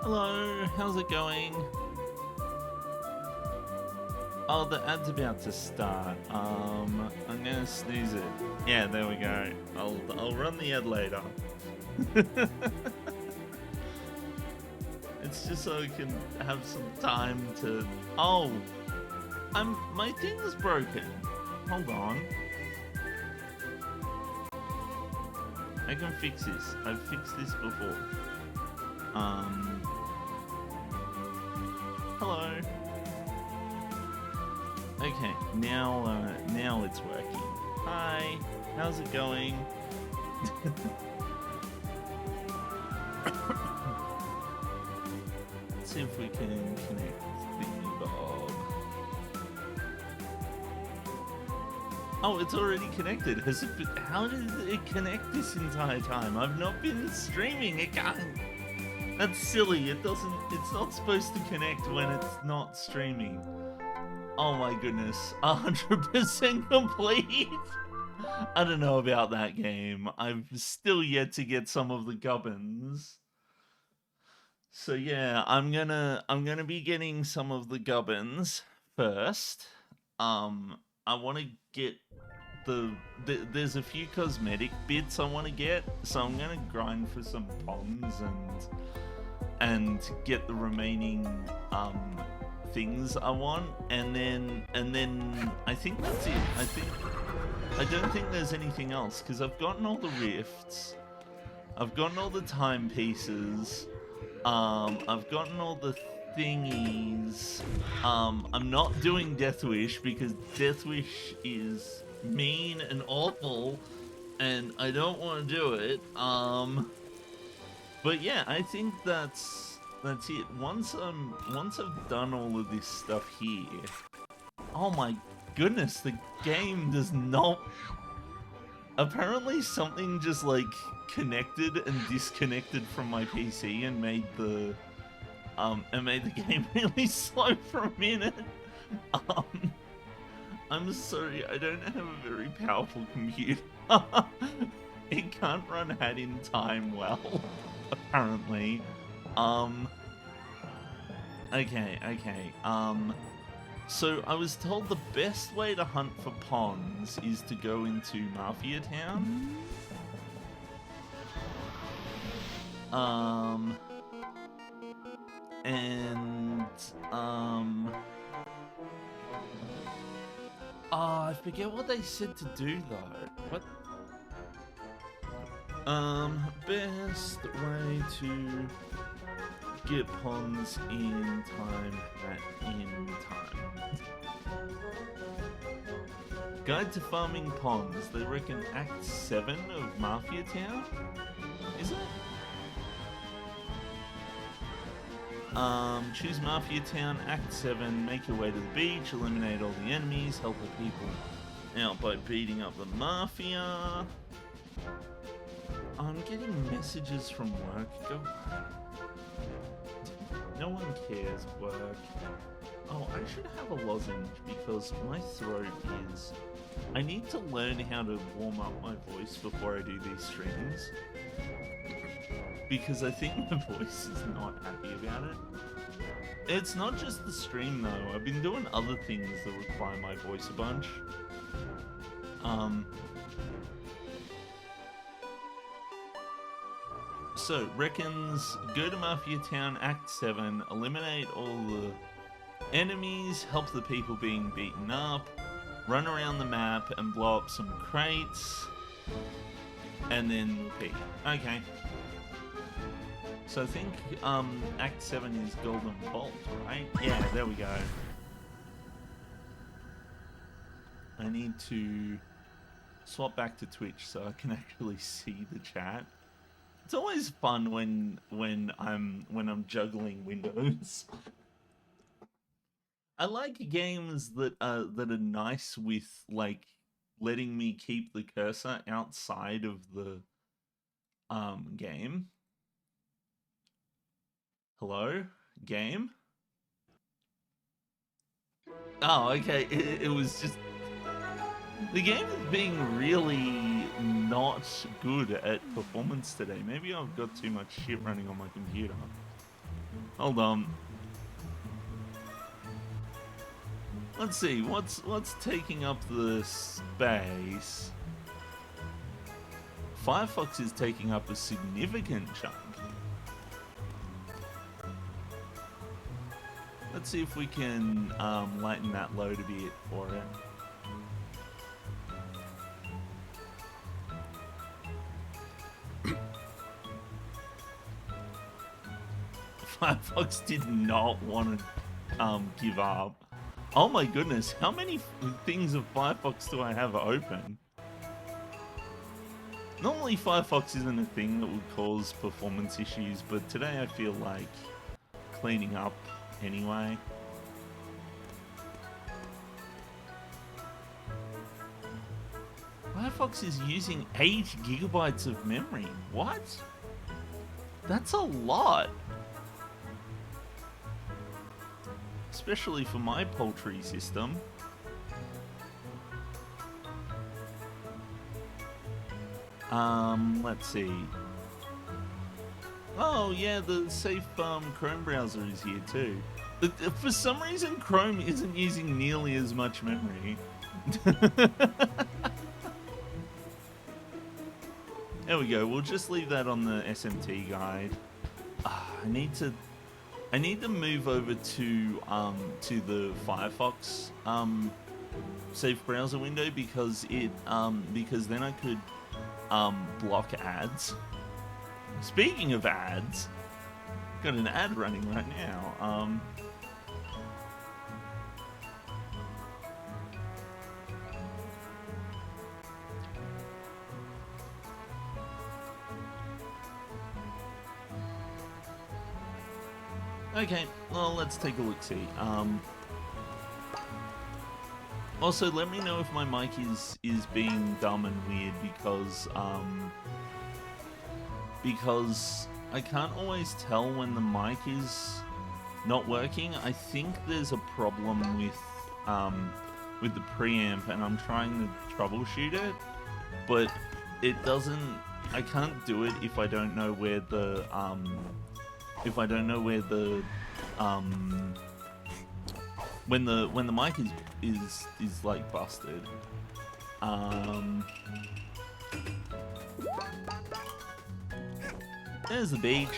Hello, how's it going? Oh, the ad's about to start. I'm gonna snooze it. Yeah, there we go. I'll run the ad later. It's just so I can have some time to. Oh, my thing is broken. Hold on. I can fix this. I've fixed this before. Hello. Okay, now it's working. Hi, how's it going? Let's see if we can connect Thingy Bob. Oh, it's already connected. How did it connect this entire time? I've not been streaming. It can't. That's silly. It's not supposed to connect when it's not streaming. Oh my goodness. 100% complete. I don't know about that game. I've still yet to get some of the gubbins. So yeah, I'm gonna be getting some of the gubbins first. I want to get there's a few cosmetic bits I want to get, so I'm gonna grind for some pons and get the remaining things I want, and then I think that's it. I don't think there's anything else, because I've gotten all the rifts, I've gotten all the timepieces, I've gotten all the thingies. I'm not doing Death Wish because Death Wish is mean and awful, and I don't want to do it. But yeah, I think that's it. Once I've done all of this stuff here. Oh my goodness, the game does not. Apparently, something just like connected and disconnected from my PC and made the game really slow for a minute. I'm sorry, I don't have a very powerful computer. It can't run Hat in Time well, apparently. Okay. So I was told the best way to hunt for ponds is to go into Mafia Town. Oh, I forget what they said to do though. What? Best way to get ponds in time Guide to farming ponds. They reckon Act 7 of Mafia Town? Is it? Choose Mafia Town, Act 7, make your way to the beach, eliminate all the enemies, help the people out by beating up the Mafia. I'm getting messages from work. Go. No one cares, work. Oh, I should have a lozenge because my throat is... I need to learn how to warm up my voice before I do these streams. Because I think my voice is not happy about it. It's not just the stream though. I've been doing other things that require my voice a bunch. So, reckons, go to Mafia Town, Act 7, eliminate all the enemies, help the people being beaten up, run around the map and blow up some crates, and then repeat. Okay. So I think Act 7 is Golden Vault, right? Yeah, there we go. I need to swap back to Twitch so I can actually see the chat. It's always fun when I'm juggling windows. I like games that are nice with like letting me keep the cursor outside of the game. Hello, game? Oh, okay. It was just the game is being really not good at performance today. Maybe I've got too much shit running on my computer. Hold on. Let's see, what's taking up the space? Firefox is taking up a significant chunk. Let's see if we can lighten that load a bit for it. Firefox did not want to give up. Oh my goodness, how many things of Firefox do I have open? Normally Firefox isn't a thing that would cause performance issues, but today I feel like cleaning up anyway. Firefox is using 8 gigabytes of memory. What? That's a lot. Especially for my poultry system. Let's see. Oh yeah, the safe Chrome browser is here too. For some reason, Chrome isn't using nearly as much memory. There we go. We'll just leave that on the SMT guide. I need to move over to the Firefox safe browser window because then I could block ads. Speaking of ads, got an ad running right now. Okay, well, let's take a look-see. Also, let me know if my mic is being dumb and weird because I can't always tell when the mic is not working. I think there's a problem with the preamp, and I'm trying to troubleshoot it, but it doesn't. I can't do it if I don't know where the when the mic is like busted. There's the beach.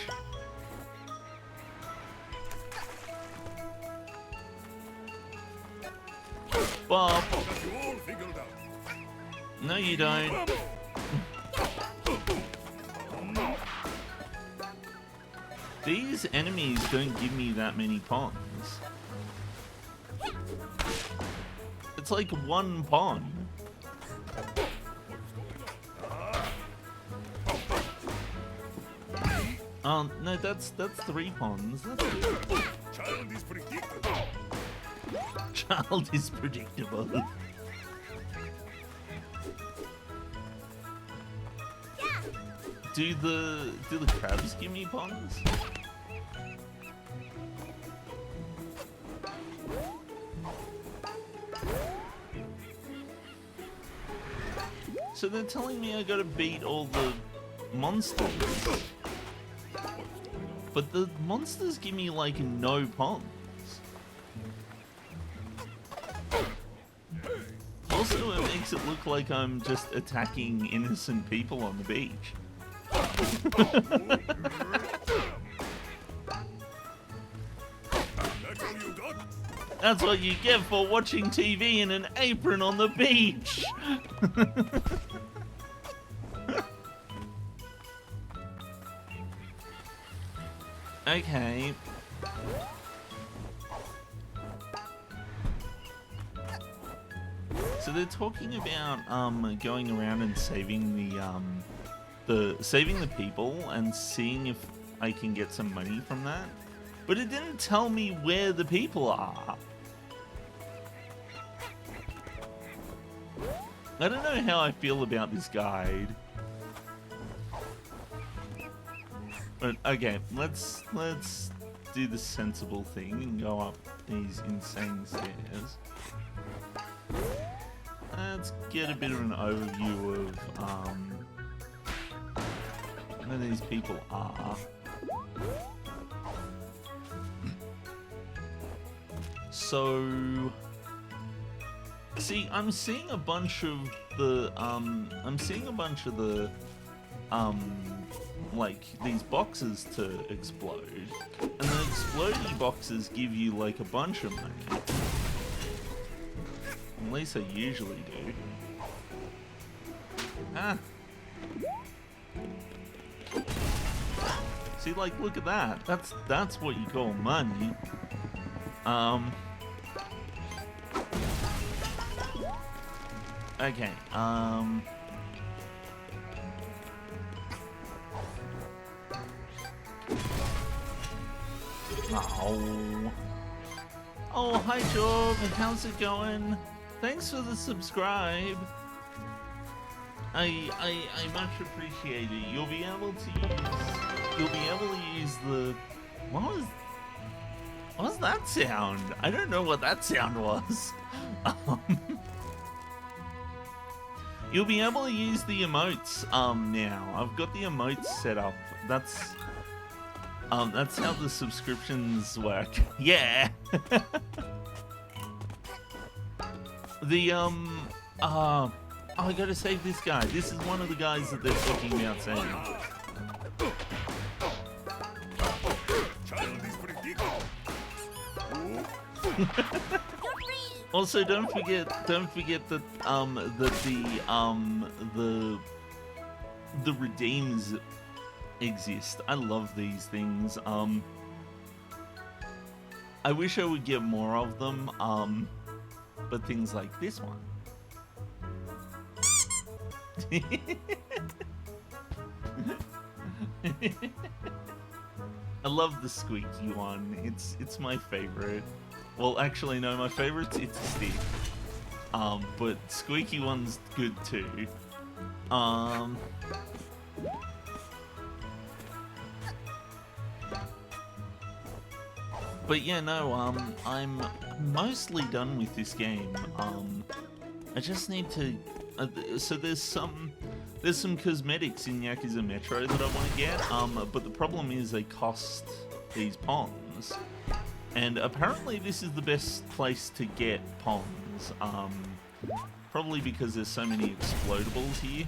Bob. No, you don't. These enemies don't give me that many ponds. It's like one pond. No, that's 3 ponds. That's good. Child is predictable. Child is predictable. Do the crabs give me ponds? So they're telling me I gotta beat all the monsters. But the monsters give me like no ponds. Also, it makes it look like I'm just attacking innocent people on the beach. That's what you get for watching TV in an apron on the beach. Okay. So they're talking about going around and saving the people and seeing if I can get some money from that. But it didn't tell me where the people are. I don't know how I feel about this guide. But okay, let's do the sensible thing and go up these insane stairs. Let's get a bit of an overview of where these people are. So see, I'm seeing a bunch of the like these boxes to explode, and the explodey boxes give you like a bunch of money. At least they usually do. Ah. See, like, look at that. That's what you call money. Okay, Oh, hi Job, how's it going? Thanks for the subscribe. I much appreciate it. You'll be able to use the what was that sound? I don't know what that sound was. You'll be able to use the emotes now. I've got the emotes set up. That's how the subscriptions work. Yeah. I gotta save this guy. This is one of the guys that they're talking about saving. Also, don't forget that the redeems exist. I love these things. I wish I would get more of them. But things like this one. I love the squeaky one. It's my favorite. Well, actually, no, my favorite's It's a Stick. But squeaky one's good too. But yeah, no, I'm mostly done with this game. I just need to. So there's some cosmetics in Yakuza Metro that I want to get. But the problem is they cost these pons, and apparently this is the best place to get pons. Probably because there's so many explodables here.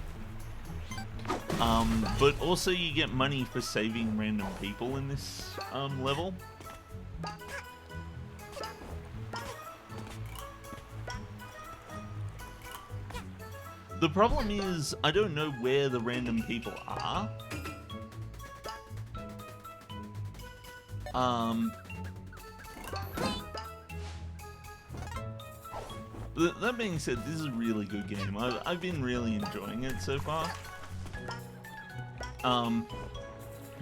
But also you get money for saving random people in this level. The problem is, I don't know where the random people are. That being said, this is a really good game. I've been really enjoying it so far.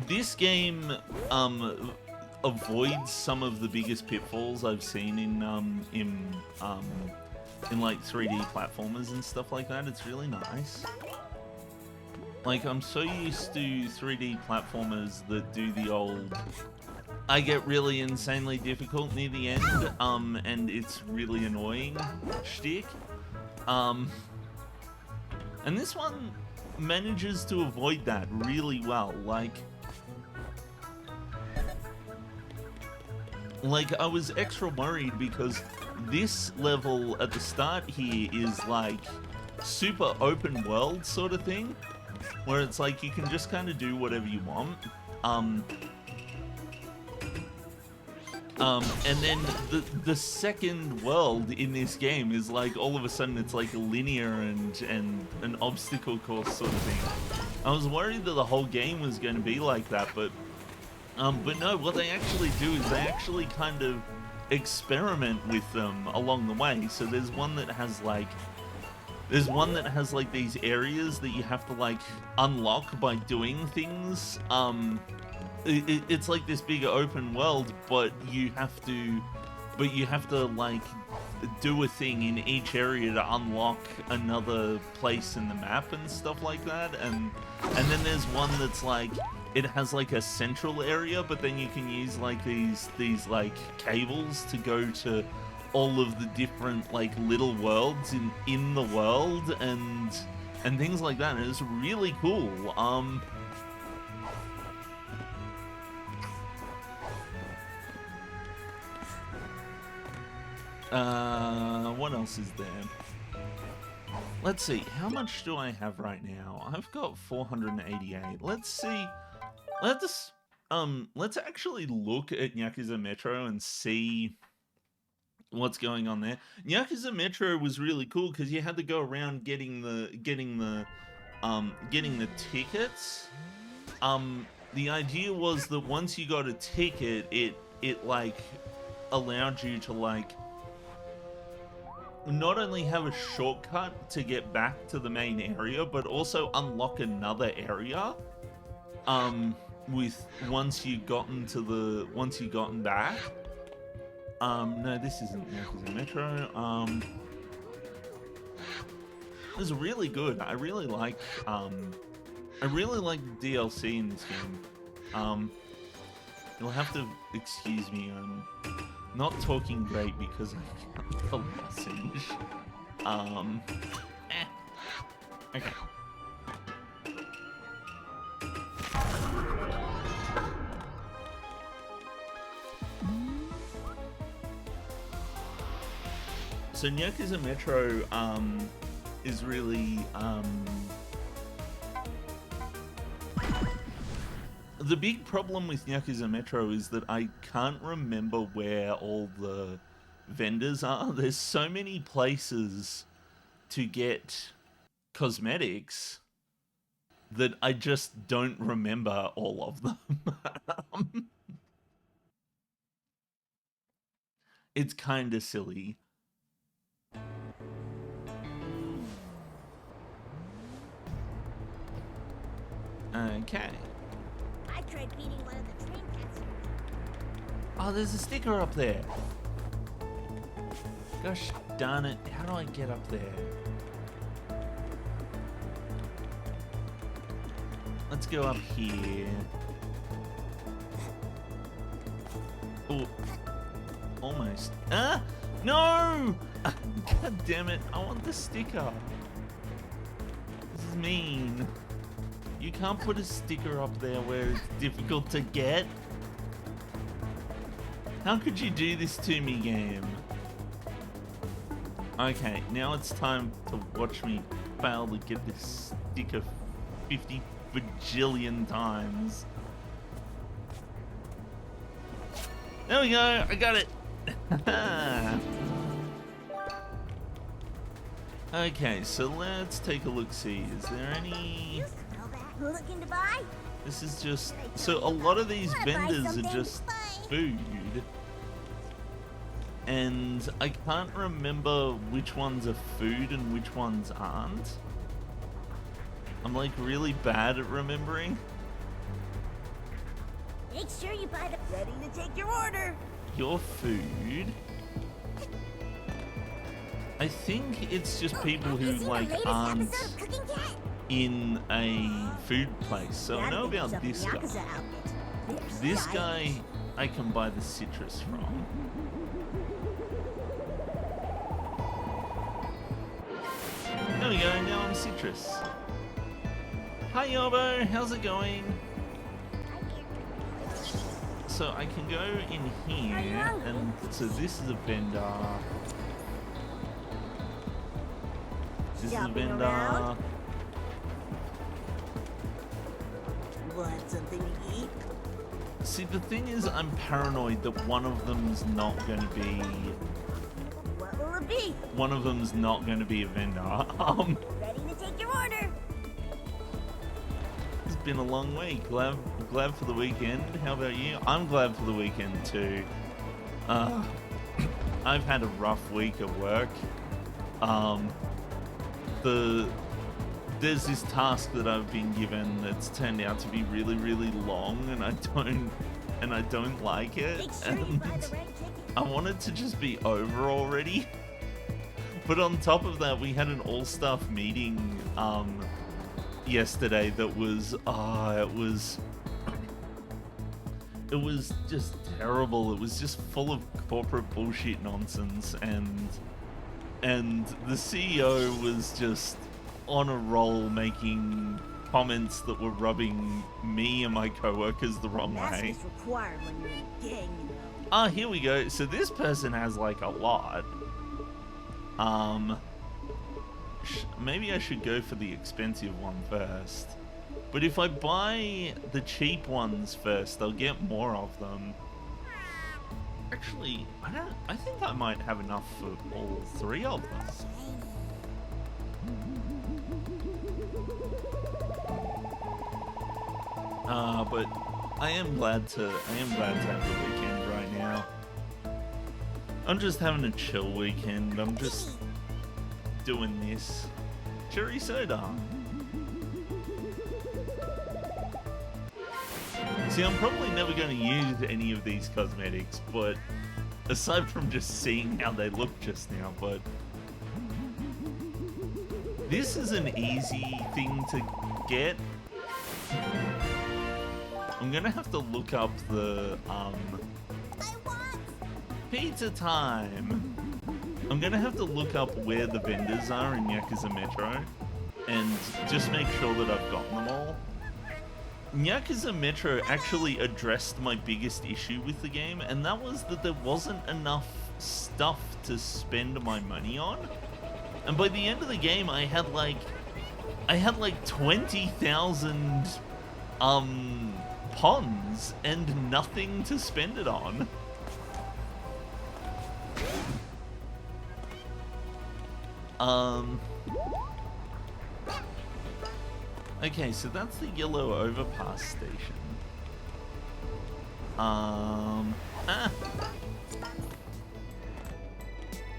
This game avoids some of the biggest pitfalls I've seen in like 3D platformers and stuff like that. It's really nice. Like, I'm so used to 3D platformers that do the old I get really insanely difficult near the end, and it's really annoying shtick. And this one manages to avoid that really well. Like I was extra worried because this level at the start here is like super open world sort of thing, where it's like you can just kind of do whatever you want. And then the second world in this game is like all of a sudden it's like a linear and an obstacle course sort of thing. I was worried that the whole game was going to be like that, but no, what they actually do is they actually kind of experiment with them along the way. So there's one that has like these areas that you have to like unlock by doing things. It's like this big open world, but you have to like do a thing in each area to unlock another place in the map and stuff like that. And then there's one that's like it has like a central area, but then you can use like these like cables to go to all of the different like little worlds in the world and things like that. And it's really cool. What else is there? Let's see, how much do I have right now? I've got 488. Let's see. Let's actually look at Yakuza Metro and see what's going on there. Yakuza Metro was really cool because you had to go around getting the tickets. The idea was that once you got a ticket, it like allowed you to like not only have a shortcut to get back to the main area, but also unlock another area. With once you gotten back. No, this isn't Yakuza Metro. It was really good. I really like the DLC in this game. You'll have to excuse me. I'm not talking great because I got the lozenge. Okay. So Yakuza Metro is really the big problem with Yakuza Metro is that I can't remember where all the vendors are. There's so many places to get cosmetics that I just don't remember all of them. It's kind of silly. Okay. I tried beating one of the train passengers. Oh, there's a sticker up there. Gosh darn it. How do I get up there? Let's go up here. Oh, almost. Ah! No! God damn it. I want the sticker. This is mean. You can't put a sticker up there where it's difficult to get. How could you do this to me, game? Okay, now it's time to watch me fail to get this sticker 50 bajillion times. There we go, I got it. Okay, so let's take a look-see. Is there any... You smell that? Looking to buy? This is just... So a lot of these vendors are just food. And I can't remember which ones are food and which ones aren't. I'm like really bad at remembering. Make sure you buy the... Ready to take your order. Your food. I think it's just people who like aren't in a food place. So I know about this guy. This guy I can buy the citrus from. There we go, now I'm citrus. Hi Yobo, how's it going? So I can go in here, and so this is a vendor. This is a vendor. Want something to eat? See, the thing is, I'm paranoid that one of them's not going to be... What will it be? One of them's not going to be a vendor. Ready to take your order. It's been a long week. Glad for the weekend. How about you? I'm glad for the weekend too. I've had a rough week at work. There's this task that I've been given that's turned out to be really, really long, and I don't like it. Make sure you buy the right ticket. I want it to just be over already. But on top of that, we had an all-staff meeting yesterday that was it was just terrible. It was just full of corporate bullshit nonsense, and the CEO was just on a roll making comments that were rubbing me and my coworkers the wrong Mask way. is required when you're in a gang, you know. Ah, here we go. So this person has like a lot. Maybe I should go for the expensive one first. But if I buy the cheap ones first, I'll get more of them. Actually, I think I might have enough for all 3 of them. But I am glad to have the weekend right now. I'm just having a chill weekend. I'm just doing this. Cherry soda. See, I'm probably never going to use any of these cosmetics, but aside from just seeing how they look just now, but this is an easy thing to get. I'm gonna have to look up the pizza time. I'm gonna have to look up where the vendors are in Yakuza Metro and just make sure that I've gotten them all. Yakuza Metro actually addressed my biggest issue with the game, and that was that there wasn't enough stuff to spend my money on. And by the end of the game, I had like 20,000 ponds and nothing to spend it on. Okay, so that's the yellow overpass station.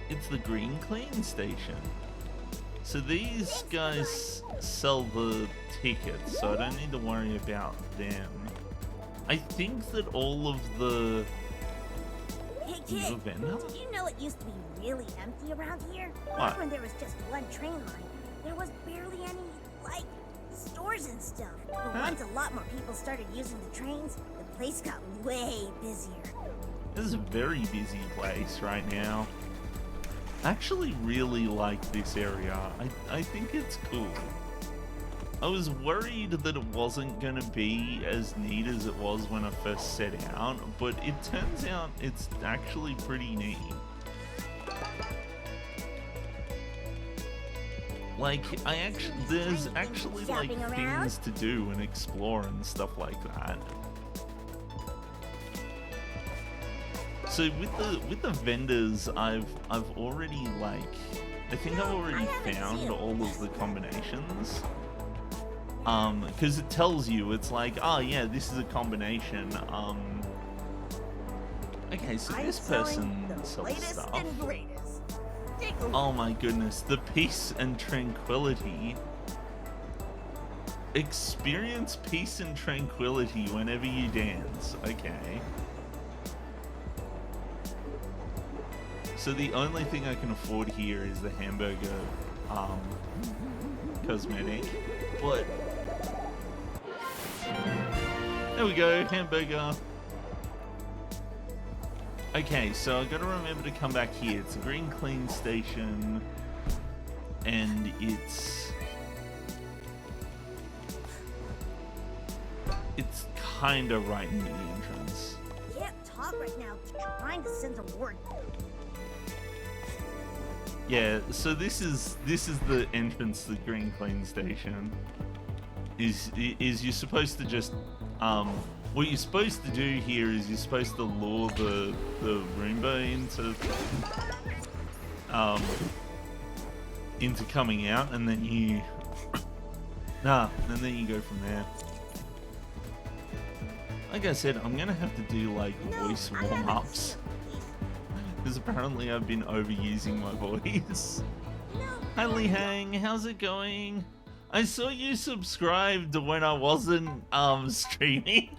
It's the green clean station. So these guys sell the tickets, so I don't need to worry about them. I think that all of the... Hey kid, vendor? did you know it used to be really empty around here? What? Back when there was just one train line, there was barely any, like, stores and stuff. But once a lot more people started using the trains, the place got way busier. This is a very busy place right now. I actually really like this area. I think it's cool. I was worried that it wasn't going to be as neat as it was when I first set out, but it turns out it's actually pretty neat. Like, there's actually like things to do and explore and stuff like that. So with the vendors, I've already I think I've already found all of the combinations. Because it tells you, it's like, oh yeah, this is a combination. Okay, so this person sells stuff. Oh my goodness, the peace and tranquility. Experience peace and tranquility whenever you dance. Okay. So the only thing I can afford here is the hamburger cosmetic, but there we go, hamburger. Okay, so I gotta remember to come back here. It's a green clean station, and it's kinda right near the entrance. Can't talk right now. Trying to send a word. Yeah, so this is the entrance to the green clean station. Is you're supposed to just what you're supposed to do here is you're supposed to lure the Roomba into coming out, and then you and then you go from there. Like I said, I'm gonna have to do like voice warm-ups. Because apparently I've been overusing my voice. Hi Lee Hang, how's it going? I saw you subscribed when I wasn't streaming.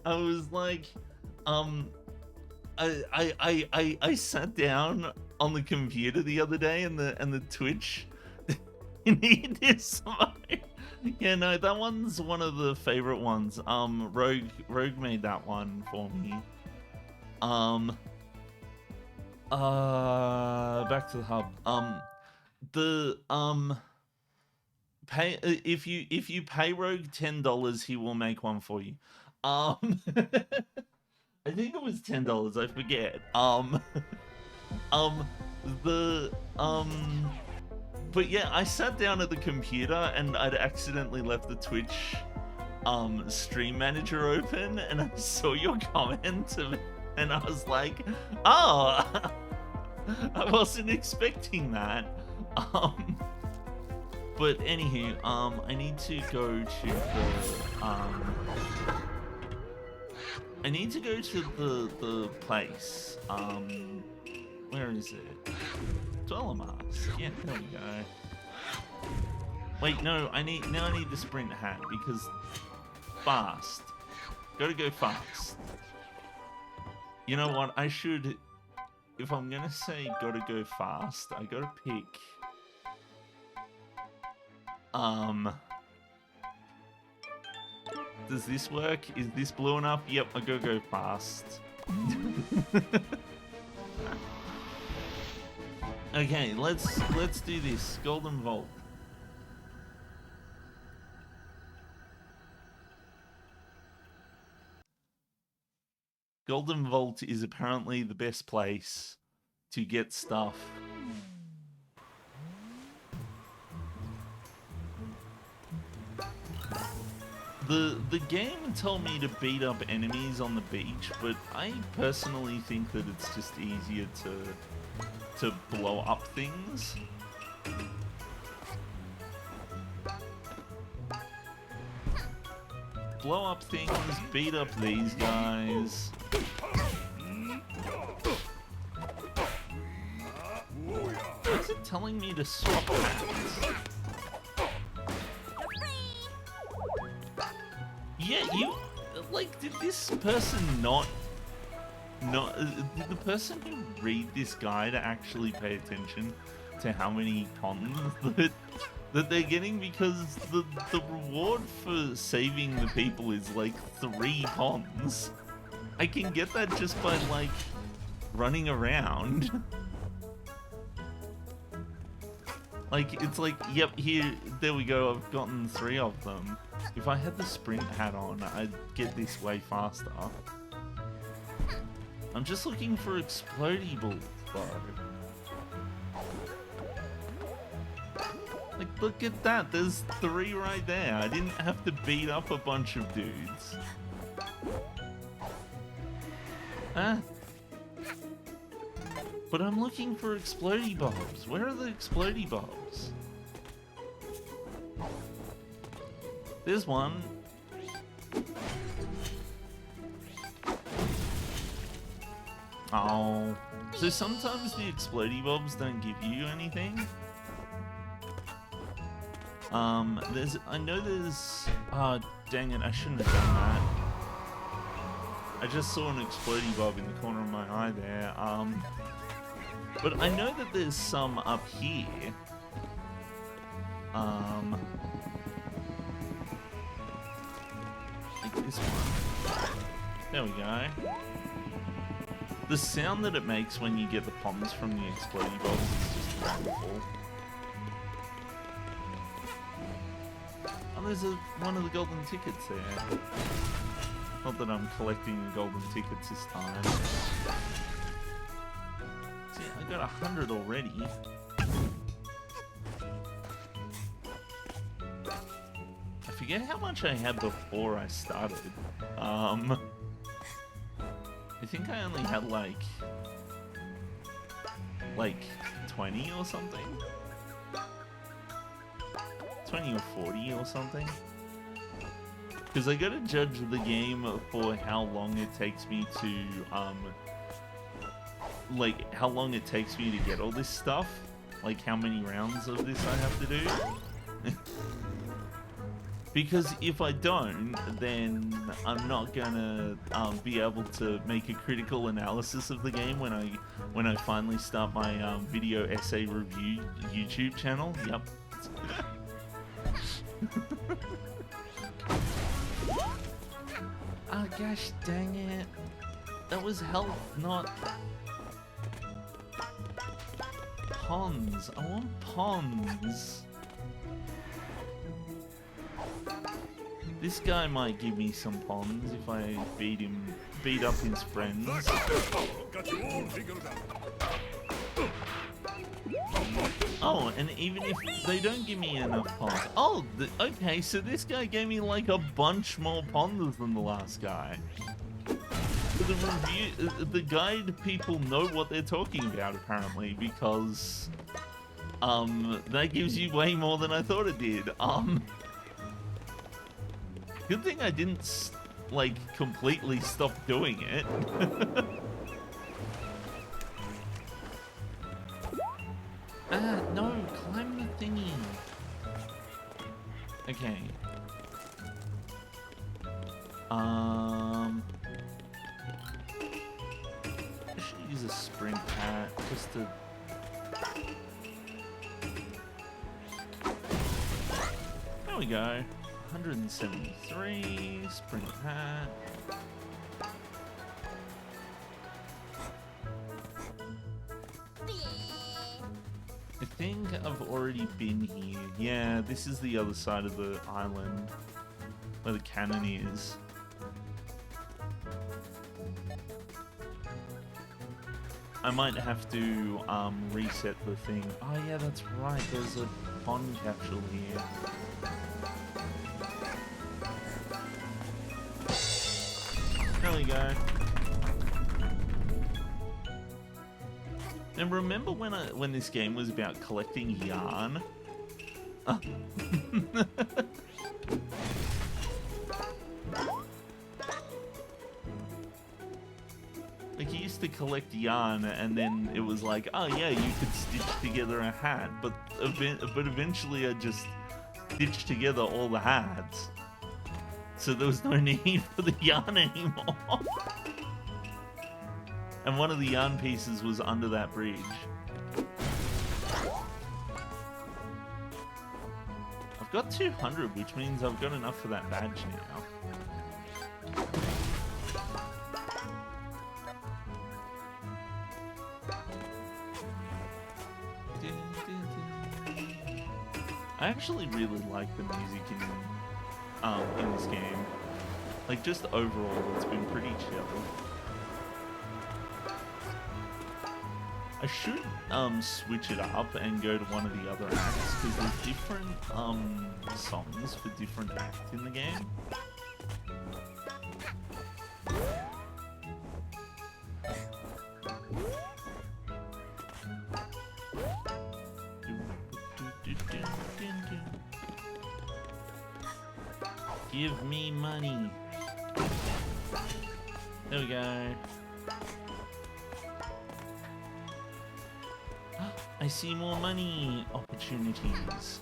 I was like, I sat down on the computer the other day and the Twitch needed this. Yeah, no, that one's one of the favorite ones. Rogue made that one for me. Back to the hub. Pay if you pay Rogue $10, he will make one for you. I think it was $10, I forget. The, but yeah, I sat down at the computer and I'd accidentally left the Twitch, stream manager open, and I saw your comment, and I was like, oh, I wasn't expecting that. But anywho, I need to go to the, I need to go to the place. Where is it? Dolomas. Yeah, there we go. Wait, no, I need the sprint hat because fast. Gotta go fast. You know what? I should, if I'm gonna say gotta go fast, I gotta pick. Does this work? Is this blue enough? Yep, I gotta go fast. Okay, let's do this. Golden Vault. Golden Vault is apparently the best place to get stuff. The game told me to beat up enemies on the beach, but I personally think that it's just easier to blow up things. Blow up things, beat up these guys. What's it telling me to swap hats? Yeah, you, like, did this person did the person who read this guide actually pay attention to how many cons that they're getting? Because the reward for saving the people is like 3 cons. I can get that just by like running around. Like, it's like, yep, here, there we go, I've gotten 3 of them. If I had the sprint hat on, I'd get this way faster. I'm just looking for explodibles, though. Like, look at that, there's 3 right there. I didn't have to beat up a bunch of dudes. Huh? But I'm looking for explodey bulbs. Where are the explodey bulbs? There's one. Oh. So sometimes the explodey bulbs don't give you anything? I know there's... Oh, dang it, I shouldn't have done that. I just saw an explodey bulb in the corner of my eye there. But I know that there's some up here. Like this one. There we go. The sound that it makes when you get the bombs from the explodey bulbs is just wonderful. Oh, there's one of the golden tickets there. Not that I'm collecting the golden tickets this time. See, I got 100 already. I forget how much I had before I started. I think I only had like 20 or something. 20 or 40 or something. Because I gotta judge the game for how long it takes me to, like, how long it takes me to get all this stuff. Like, how many rounds of this I have to do. Because if I don't, then I'm not gonna be able to make a critical analysis of the game when I finally start my video essay review YouTube channel. Yep. Oh gosh dang it. That was health, not ponds. I want ponds. This guy might give me some ponds if I beat up his friends. Got you all figured out. Oh, and even if they don't give me enough ponds. Oh, okay, so this guy gave me like a bunch more ponds than the last guy. The guide people know what they're talking about apparently, because that gives you way more than I thought it did. Good thing I didn't like completely stop doing it. No, climb the thingy. Okay. I should use a sprint hat just to. There we go. 173 sprint hat. I think I've already been here. Yeah, this is the other side of the island where the cannon is. I might have to reset the thing. Oh yeah, that's right. There's a pond capsule here. There we go. And remember when this game was about collecting yarn? Like, you used to collect yarn, and then it was like, oh yeah, you could stitch together a hat, but eventually I just stitched together all the hats. So there was no need for the yarn anymore. And one of the yarn pieces was under that bridge. I've got 200, which means I've got enough for that badge now. I actually really like the music in this game. Like, just overall, it's been pretty chill. I should switch it up and go to one of the other acts, because there's different songs for different acts in the game. Give me money. There we go. I see more money opportunities.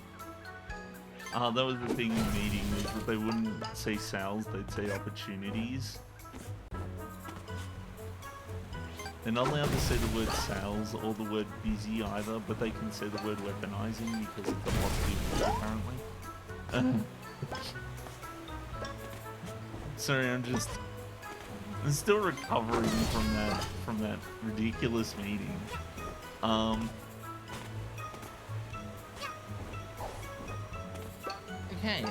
That was the thing in the meeting, was that they wouldn't say sales, they'd say opportunities. They're not allowed to say the word sales or the word busy either, but they can say the word weaponizing because it's a positive word apparently. Sorry, I'm still recovering from that ridiculous meeting. Okay,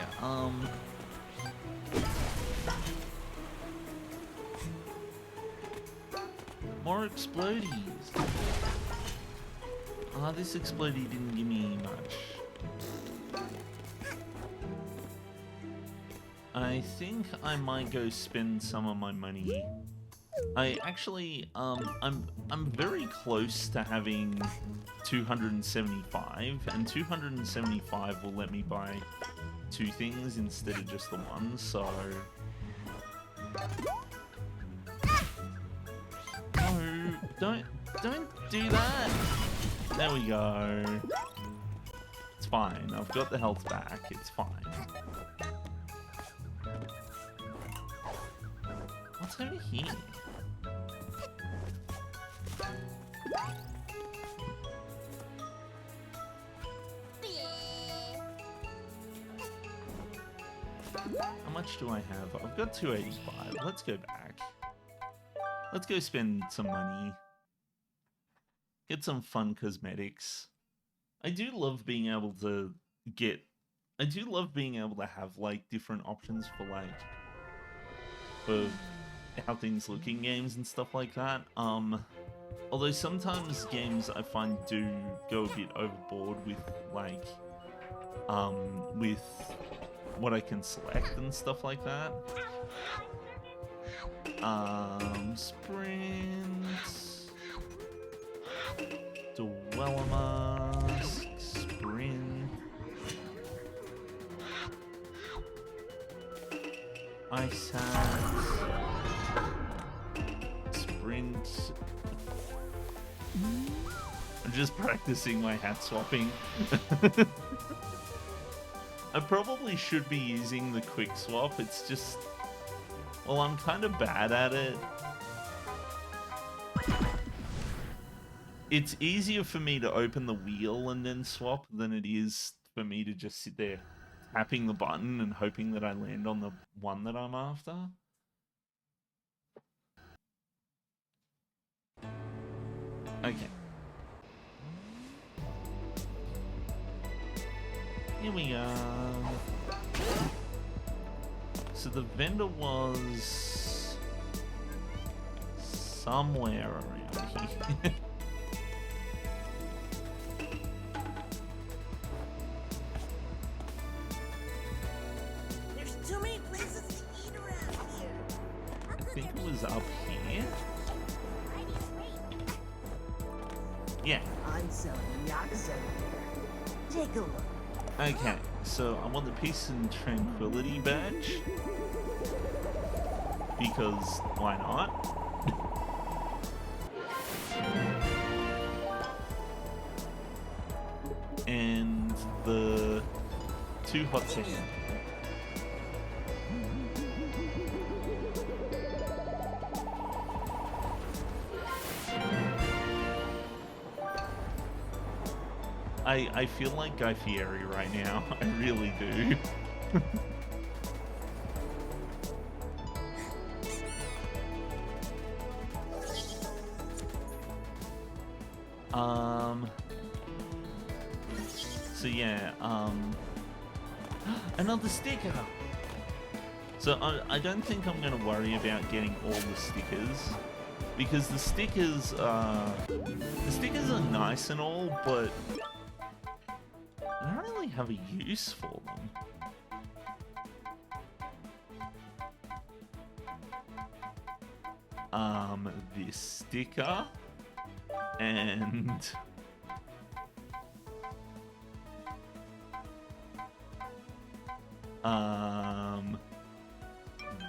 more explodies. This explodey didn't give me much. I think I might go spend some of my money. I actually, I'm very close to having 275, and 275 will let me buy 2 things instead of just the one, so... No, don't do that! There we go. It's fine, I've got the health back, it's fine. What's over here? How much do I have? I've got 285. Let's go back. Let's go spend some money. Get some fun cosmetics. I do love being able to get I do love being able to have like different options for for how things look in games and stuff like that. Although sometimes games I find do go a bit overboard with with what I can select and stuff like that. Sprint, Dweller Mask, Sprint, Ice Hat, Sprint. I'm just practicing my hat swapping. I probably should be using the quick swap, it's just, well, I'm kind of bad at it. It's easier for me to open the wheel and then swap than it is for me to just sit there tapping the button and hoping that I land on the one that I'm after. Okay. Here we go. So the vendor was somewhere around here. There's too many places to eat around here. I think it was up here. Yeah. I'm selling yachts everywhere. Take a look. Okay, so I want the Peace and Tranquility badge. Because why not? And the 2 hot sessions. I feel like Guy Fieri right now. I really do. So yeah, another sticker. So I don't think I'm gonna worry about getting all the stickers, because the stickers are nice and all, but I don't really have a use for them. This sticker and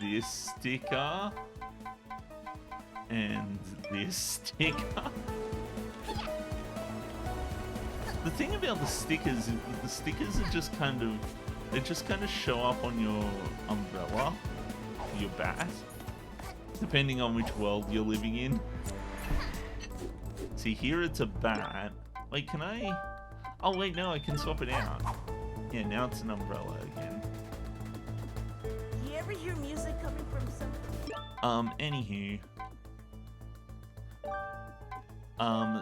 this sticker and this sticker. The thing about the stickers is that the stickers are just kind of, they just kind of show up on your umbrella, your bat, depending on which world you're living in. See, here it's a bat. Wait, can I? Oh wait, no, I can swap it out. Yeah, now it's an umbrella again. Do you ever hear music coming from some? Anywho.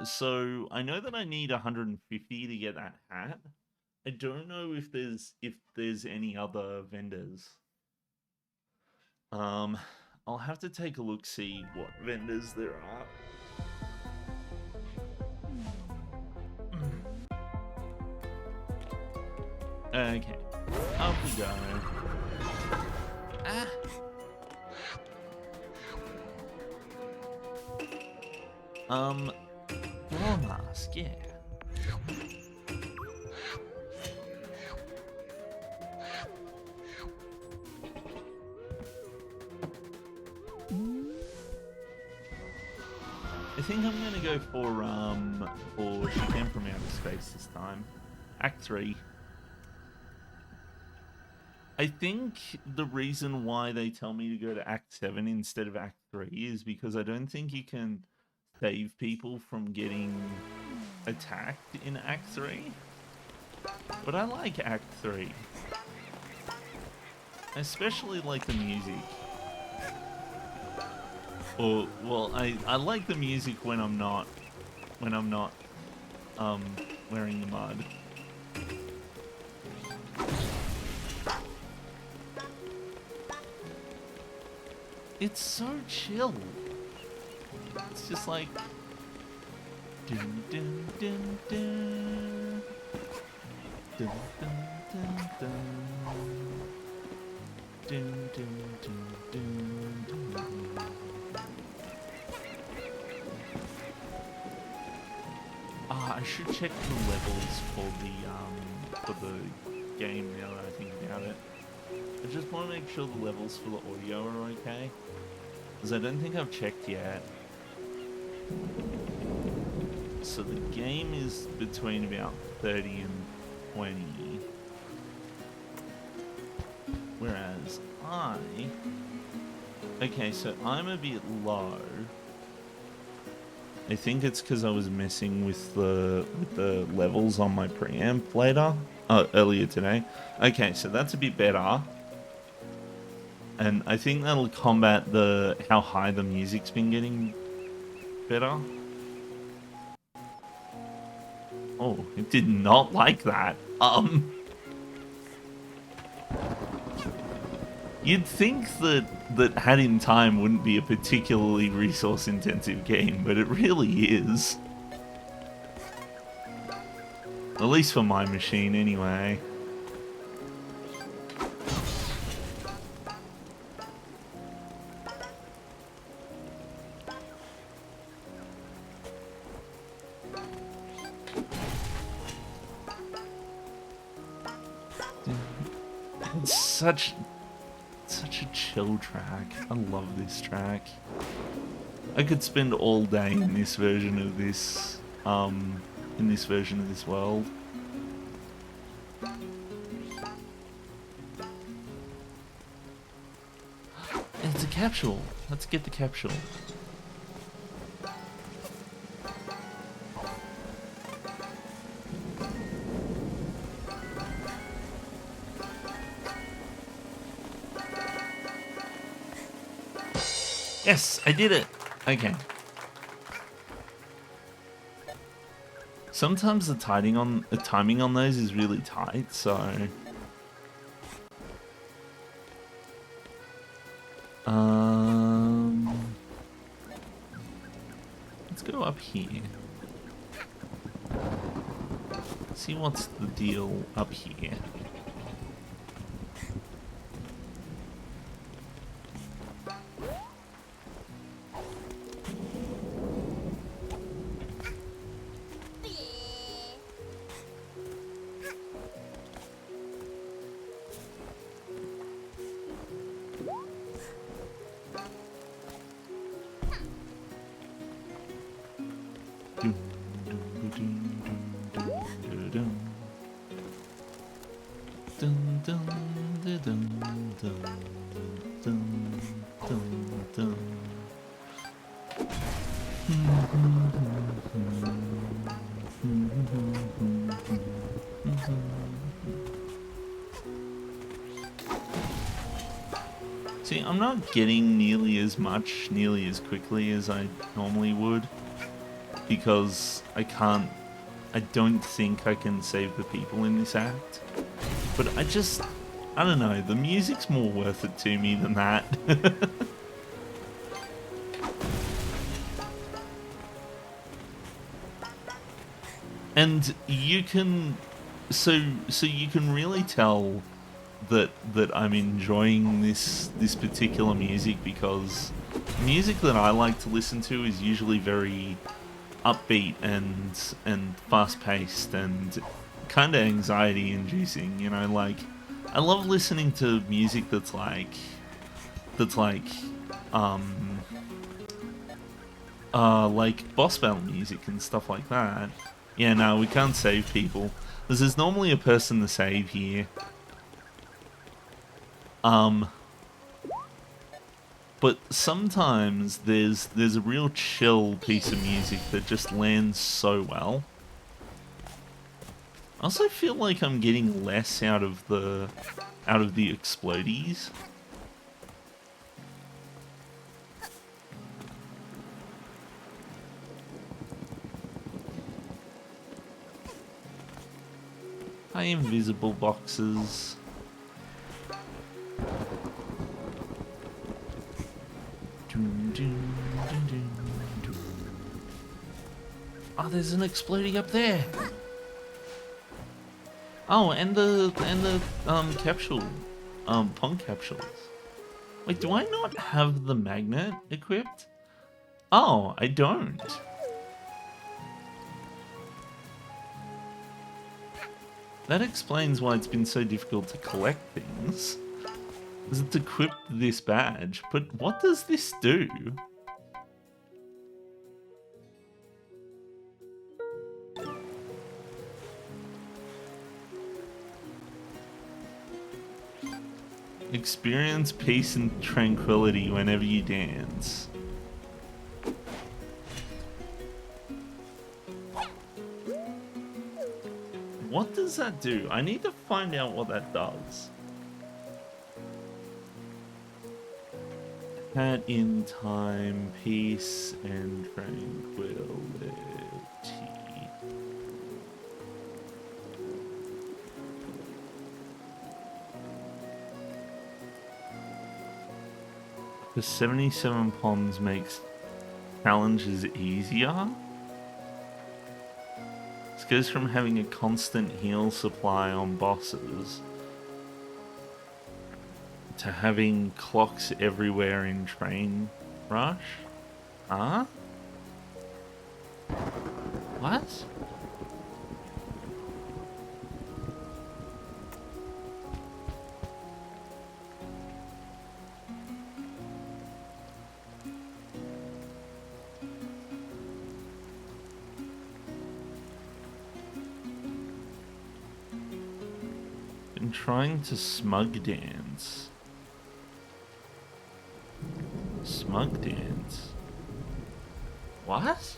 So I know that I need 150 to get that hat. I don't know if there's any other vendors. I'll have to take a look, see what vendors there are. Okay, up we go. Ah. Glow mask, yeah. I think I'm gonna go for She Came From Outer Space this time. Act 3. I think the reason why they tell me to go to Act 7 instead of Act 3 is because I don't think you can save people from getting attacked in Act 3. But I like Act 3. I especially like the music. Or, well, I like the music when I'm not wearing the mud. it's so chill. It's just like dun dun dun dun dun dun dun dun dun dun dun dun. I should check the levels for the game now that I think about it. I just want to make sure the levels for the audio are okay, because I don't think I've checked yet. So the game is between about 30 and 20, whereas okay, so I'm a bit low. I think it's because I was messing with the levels on my preamp earlier today. Okay, so that's a bit better. And I think that'll combat how high the music's been getting better. Oh, it did not like that. You'd think that Hat in Time wouldn't be a particularly resource-intensive game, but it really is. At least for my machine, anyway. It's such a chill track. I love this track. I could spend all day in this version of this world. It's a capsule. Let's get the capsule. Yes, I did it. Okay. Sometimes the timing on those is really tight, so let's go up here. See what's the deal up here. See, I'm not getting nearly as quickly as I normally would, because I don't think I can save the people in this act. But I don't know, the music's more worth it to me than that. And you can, so you can really tell that I'm enjoying this particular music, because music that I like to listen to is usually very upbeat and fast paced and kind of anxiety inducing, you know, like I love listening to music that's like boss battle music and stuff like that. Yeah, no, we can't save people. There's normally a person to save here. But sometimes there's a real chill piece of music that just lands so well. I also feel like I'm getting less out of the explodies. Hi, invisible boxes. Oh, there's an exploding up there. Oh, and the capsule, pong capsules. Wait, do I not have the magnet equipped? Oh, I don't. That explains why it's been so difficult to collect things. Is it's equipped this badge, but what does this do? Experience peace and tranquility whenever you dance. What does that do? I need to find out what that does. Hat in time, peace and tranquility. The 77 ponds makes challenges easier. This goes from having a constant heal supply on bosses to having clocks everywhere in Train Rush. Huh? What? Been trying to smug dance. Smug dance? What?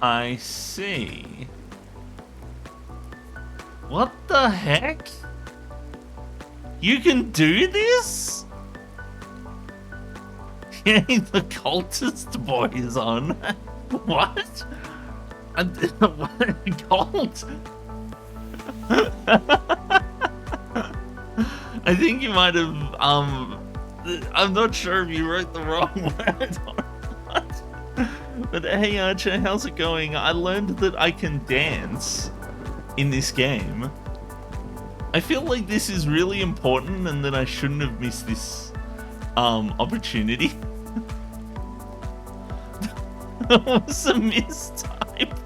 I see. What the heck? You can do this? Getting the cultist boys on. What? What? Cult? I think you might have, I'm not sure if you wrote the wrong word or what. But hey Archer, how's it going? I learned that I can dance in this game. I feel like this is really important and that I shouldn't have missed this opportunity. That was a mistype.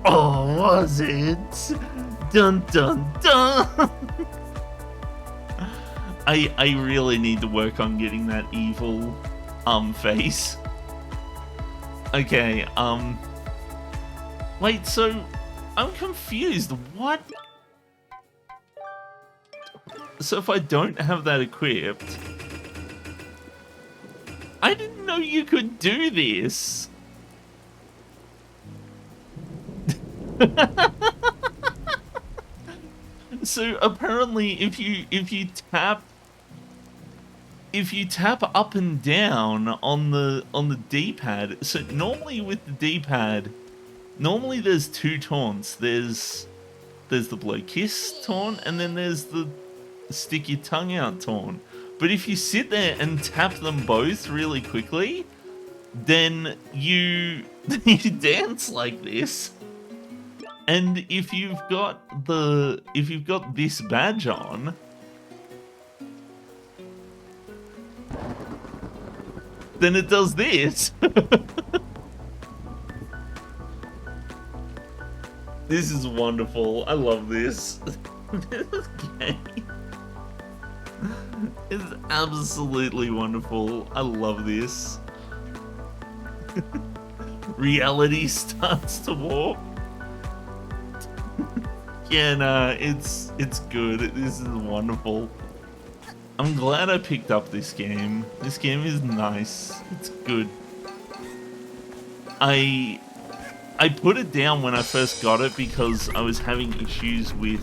Oh, was it? Dun dun dun. I really need to work on getting that evil face. Okay, wait, so I'm confused. What? So if I don't have that equipped, I didn't know you could do this. So apparently if you tap up and down on the D-pad, so normally with the D-pad, normally there's two taunts. There's the blow kiss taunt and then there's the stick your tongue out taunt. But if you sit there and tap them both really quickly, then you dance like this. And if you've got this badge on, then it does this. This is wonderful. I love this. This game is absolutely wonderful. I love this. Reality starts to warp. Yeah, nah, it's good. This is wonderful. I'm glad I picked up this game. This game is nice. It's good. I put it down when I first got it because I was having issues with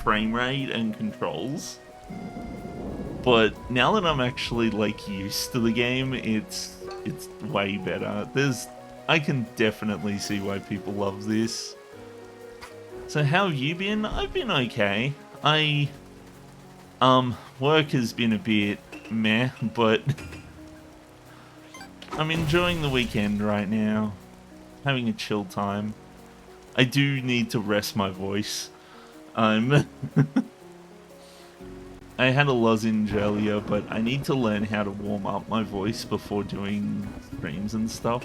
frame rate and controls. But now that I'm actually like used to the game, it's way better. I can definitely see why people love this. So how have you been? I've been okay. Work has been a bit meh, but I'm enjoying the weekend right now. Having a chill time. I do need to rest my voice. I had a lozenge earlier, but I need to learn how to warm up my voice before doing streams and stuff.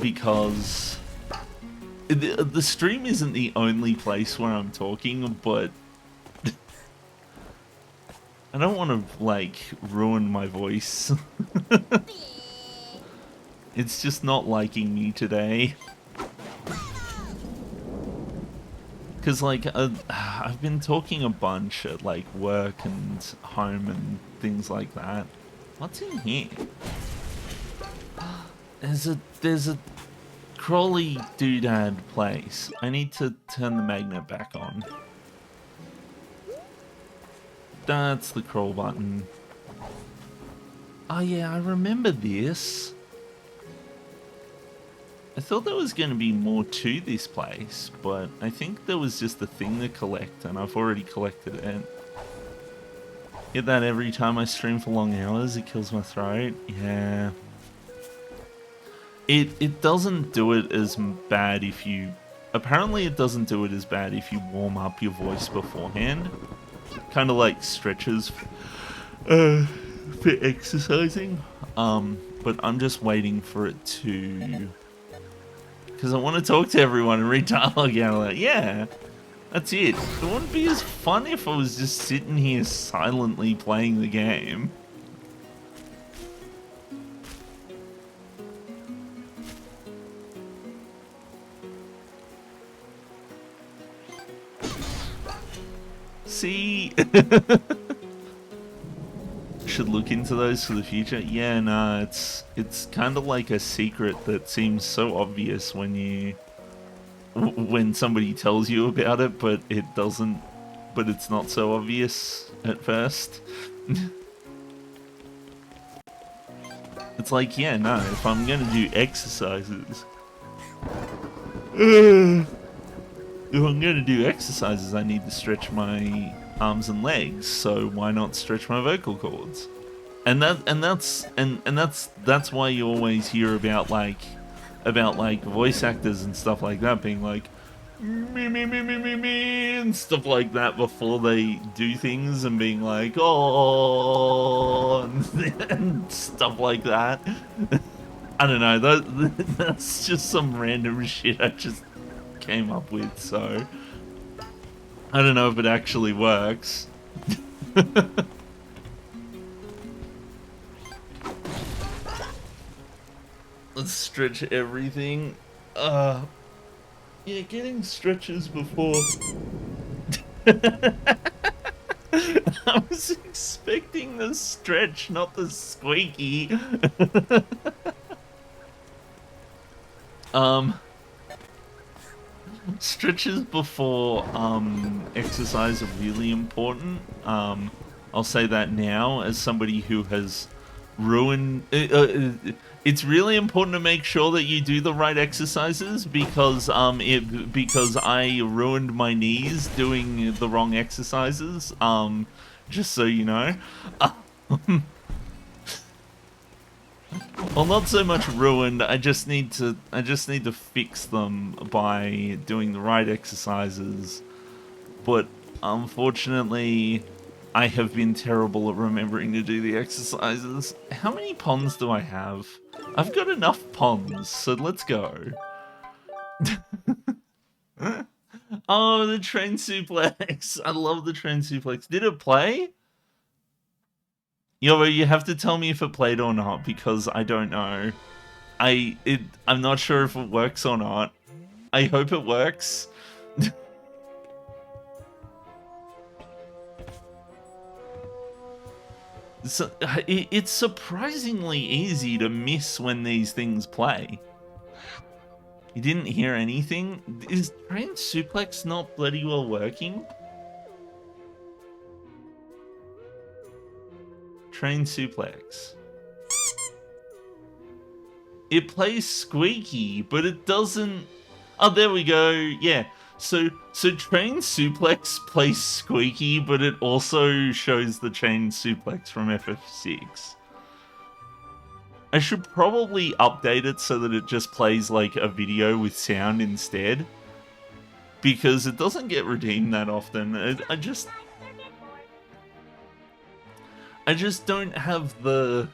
Because the stream isn't the only place where I'm talking, but I don't want to, like, ruin my voice. It's just not liking me today. Because, like, I've been talking a bunch at, like, work and home and things like that. What's in here? There's a Crawley doodad place. I need to turn the magnet back on. That's the crawl button. Oh yeah, I remember this. I thought there was going to be more to this place, but I think there was just a thing to collect, and I've already collected it. Get that every time I stream for long hours, it kills my throat. Yeah. It doesn't do it as bad if you... Apparently it doesn't do it as bad if you warm up your voice beforehand. Kind of like stretches for exercising. But I'm just waiting for it to... Because I want to talk to everyone and read dialogue out. Like, yeah, that's it. It wouldn't be as fun if I was just sitting here silently playing the game. See? Should look into those for the future. Yeah, no, it's kind of like a secret that seems so obvious when somebody tells you about it, but it doesn't. But it's not so obvious at first. It's like, yeah, no, if I'm gonna do exercises, I need to stretch my arms and legs, so why not stretch my vocal cords? And that's why you always hear about like voice actors and stuff like that being like me and stuff like that before they do things, and being like oh and stuff like that. I don't know, that's just some random shit I just came up with, so I don't know if it actually works. Let's stretch everything. Yeah, getting stretches before. I was expecting the stretch, not the squeaky. Stretches before exercise are really important. I'll say that now as somebody who has ruined... it's really important to make sure that you do the right exercises, because because I ruined my knees doing the wrong exercises. Just so you know. Well, not so much ruined. I just need to fix them by doing the right exercises. But unfortunately, I have been terrible at remembering to do the exercises. How many ponds do I have? I've got enough ponds, so let's go. Oh, the train suplex. I love the train suplex. Did it play? Yo, you have to tell me if it played or not, because I don't know. I'm not sure if it works or not. I hope it works. So, it's surprisingly easy to miss when these things play. You didn't hear anything? Is Train Suplex not bloody well working? Train Suplex. it plays squeaky, but it doesn't. Oh, there we go. Yeah. So train suplex plays squeaky, but it also shows the chain suplex from FF6. I should probably update it so that it just plays like a video with sound instead, because it doesn't get redeemed that often. I just don't have the.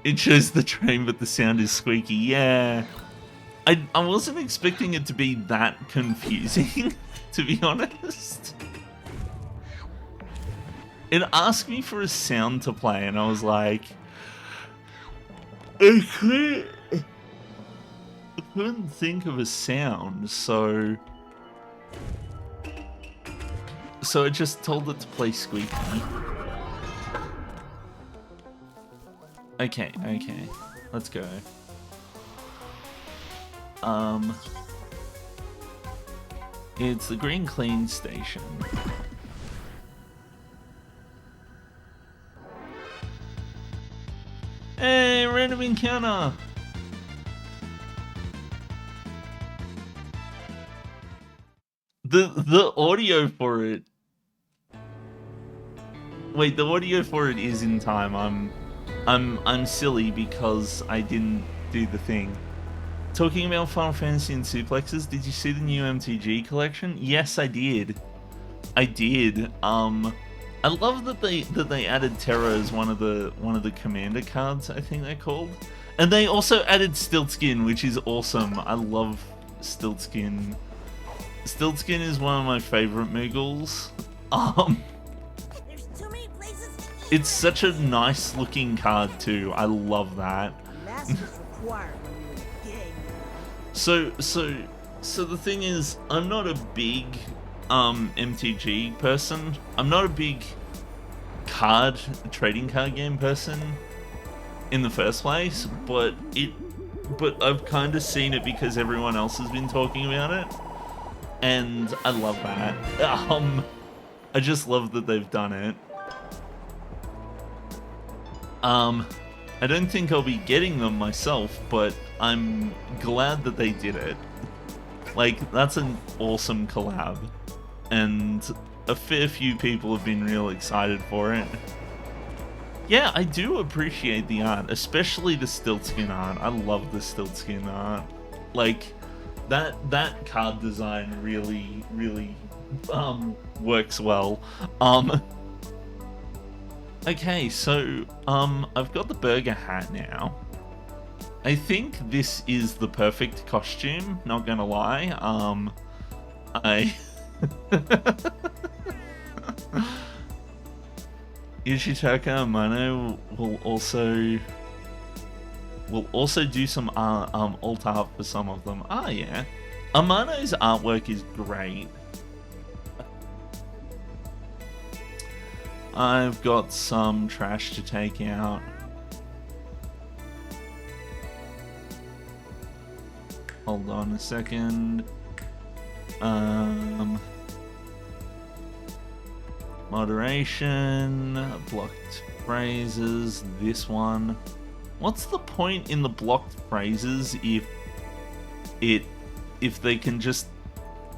It shows the train, but the sound is squeaky. Yeah. I wasn't expecting it to be that confusing, to be honest. It asked me for a sound to play, and I was like, I couldn't think of a sound, so I just told it to play squeaky. Okay, let's go. It's the Green Clean Station. Hey, random encounter! The audio for it. Wait, the audio for it is in time. I'm silly because I didn't do the thing. Talking about Final Fantasy and suplexes, did you see the new MTG collection? Yes, I did. I love that they added Terra as one of the commander cards, I think they're called. And they also added Stiltskin, which is awesome. I love Stiltskin. Stiltskin is one of my favorite Moogles. There's too many places to eat. It's such a nice looking card too. I love that. Mask was required when we were gay. So the thing is, I'm not a big MTG person. I'm not a big trading card game person in the first place, but I've kind of seen it because everyone else has been talking about it, and I love that. I just love that they've done it. I don't think I'll be getting them myself, but I'm glad that they did it. Like, that's an awesome collab, and a fair few people have been real excited for it. Yeah, I do appreciate the art, especially the Stiltskin art. I love the Stiltskin art. Like, that card design really works well. Okay, so I've got the burger hat now. I think this is the perfect costume, not gonna lie. Yoshitaka Amano will also do some alt art for some of them. Ah, yeah. Amano's artwork is great. I've got some trash to take out. Hold on a second. Moderation, blocked phrases, this one. What's the point in the blocked phrases if they can just...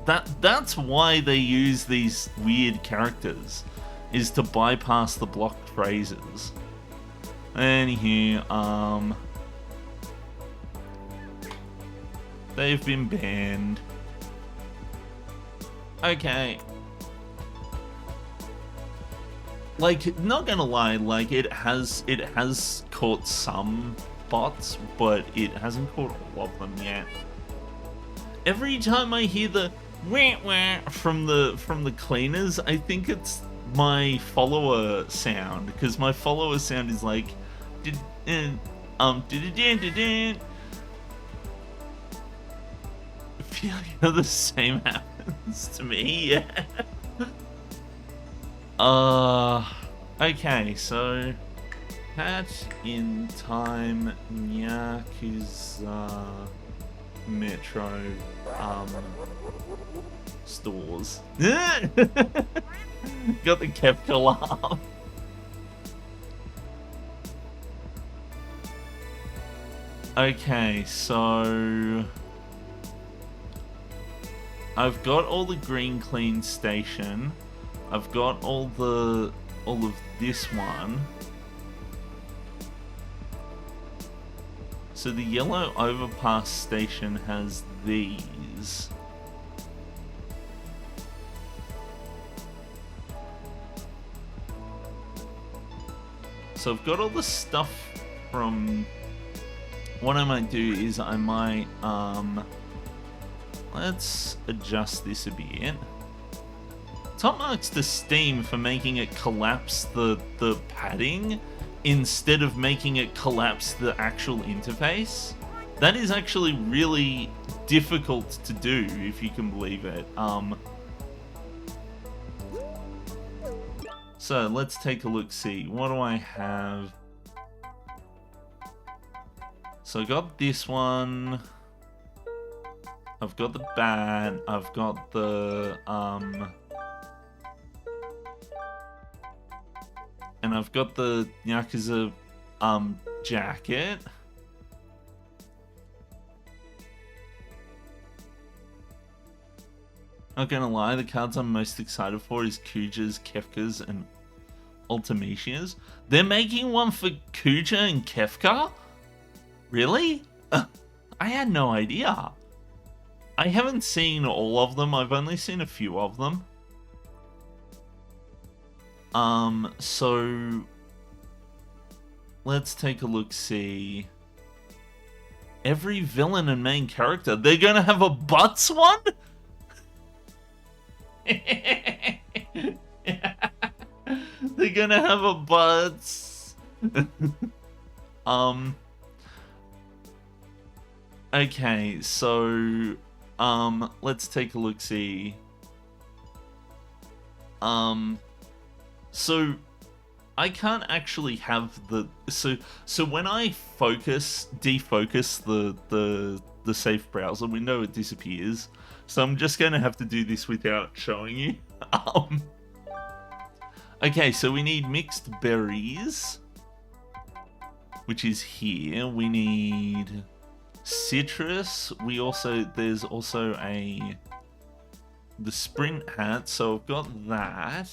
That's why they use these weird characters, is to bypass the blocked phrases. Anywho, they've been banned. Okay. Like, not gonna lie, like, it has caught some bots, but it hasn't caught all of them yet. Every time I hear the wah wah from the cleaners, I think it's my follower sound, because my follower sound is like feeling the same happens to me. Yeah. Okay, so Patch in Time Yakuza Metro stores. Got the Kepka laugh. Okay, so I've got all the green clean station. I've got all of this one. So the yellow overpass station has these. So I've got all the stuff from... What I might do is I might, let's adjust this a bit. Top marks to Steam for making it collapse the padding instead of making it collapse the actual interface. That is actually really difficult to do, if you can believe it. So let's take a look, see. What do I have? So I got this one. I've got the bat. I've got the, and I've got the Yakuza, jacket. Not gonna lie, the cards I'm most excited for is Kuja's, Kefka's, and Ultimatia's. They're making one for Kuja and Kefka? Really? I had no idea. I haven't seen all of them, I've only seen a few of them. So let's take a look, see. Every villain and main character, they're gonna have a butts one? They're gonna have a butts. Okay, so let's take a look, see. So I can't actually have the so when I defocus the safe browser window, it disappears. So I'm just gonna have to do this without showing you. Okay, so we need mixed berries, which is here. We need citrus. There's also the sprint hat, so I've got that.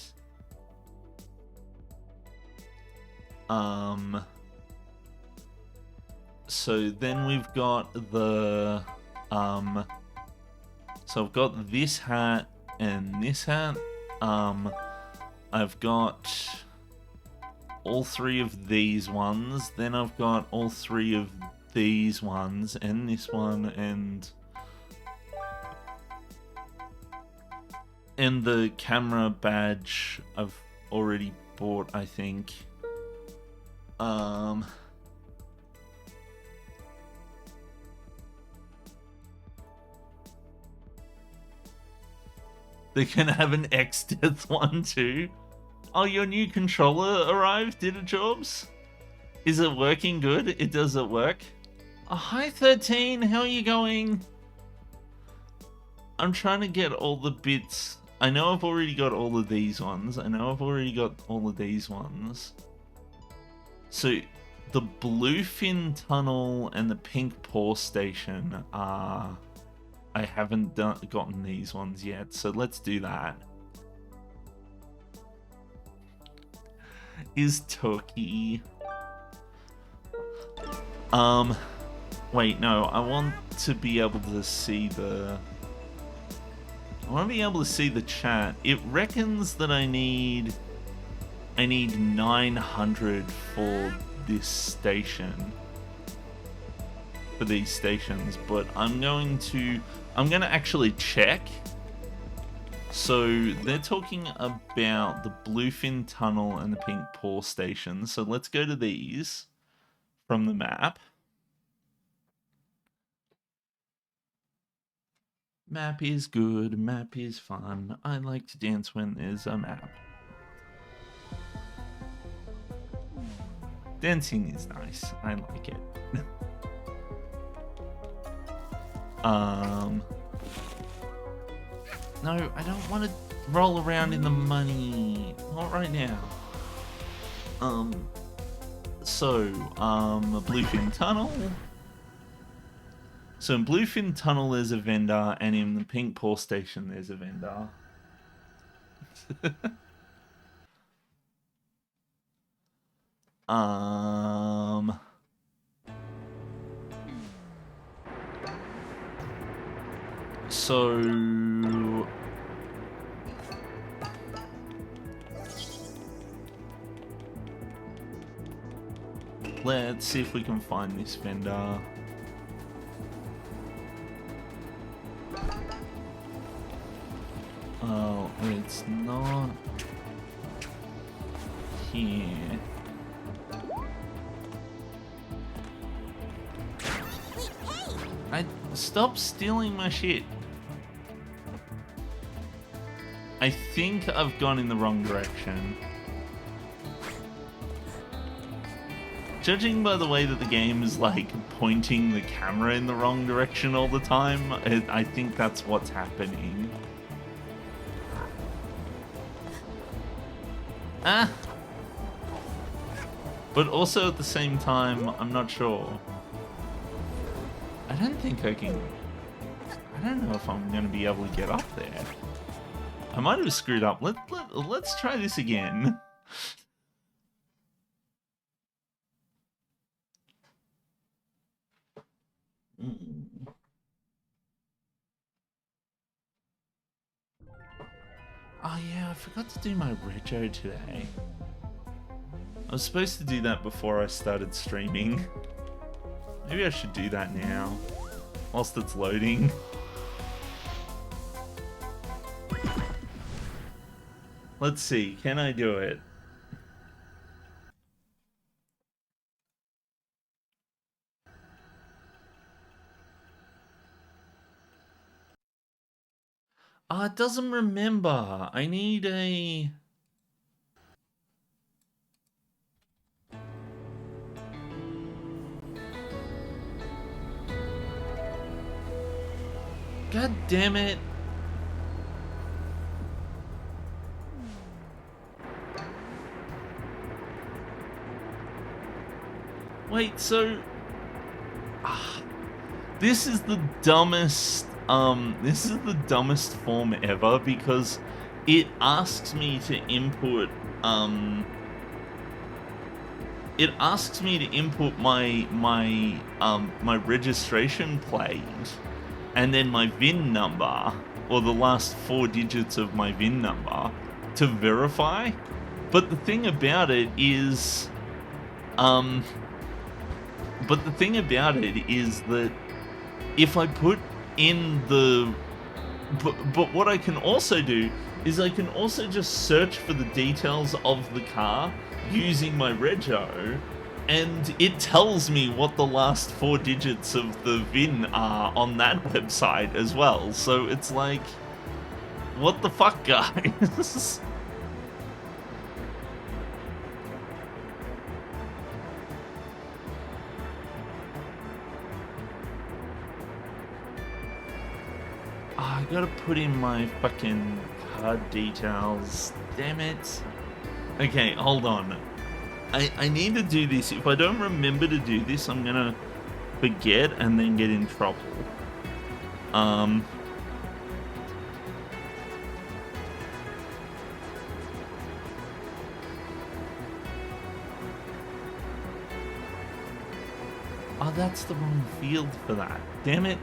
So then we've got the so I've got this hat and this hat. I've got all three of these ones. Then I've got all three of these ones and this one and the camera badge I've already bought, I think. They're gonna have an X-Death one too. Oh, your new controller arrived, did it, Jobs? Is it working good? Does it work? Oh, hi 13, how are you going? I'm trying to get all the bits. I know I've already got all of these ones. So the Bluefin Tunnel and the Pink Paw Station are... I haven't gotten these ones yet, so let's do that. Is Turkey... Wait, no, I want to be able to see the... I want to be able to see the chat. It reckons that I need 900 for this station. For these stations, but I'm gonna actually check. So they're talking about the Bluefin Tunnel and the Pink Paw Station. So let's go to these from the map. Map is good, map is fun. I like to dance when there's a map. Dancing is nice, I like it. No, I don't want to roll around in the money. Not right now. So, Bluefin Tunnel. So in Bluefin Tunnel there's a vendor, and in the Pink Paw Station there's a vendor. So let's see if we can find this vendor. Oh, it's not here. Stop stealing my shit. I think I've gone in the wrong direction. Judging by the way that the game is like pointing the camera in the wrong direction all the time, I think that's what's happening. But also at the same time, I'm not sure. I don't think I can... I don't know if I'm going to be able to get up there. I might have screwed up. Let's try this again. Oh yeah, I forgot to do my rego today. I was supposed to do that before I started streaming. Maybe I should do that now, whilst it's loading. Let's see, can I do it? Ah, it doesn't remember. I need a... God damn it. Wait, so... This is the dumbest... this is the dumbest form ever, because it asks me to input, it asks me to input my registration plate, and then my VIN number, or the last 4 digits of my VIN number, to verify. But the thing about it is, that if I put in the... But what I can also do is I can also just search for the details of the car using my rego, and it tells me what the last 4 digits of the VIN are on that website as well. So it's like, what the fuck, guys? I gotta put in my fucking card details. Damn it. Okay, hold on. I need to do this. If I don't remember to do this, I'm gonna forget and then get in trouble. Oh, that's the wrong field for that. Damn it.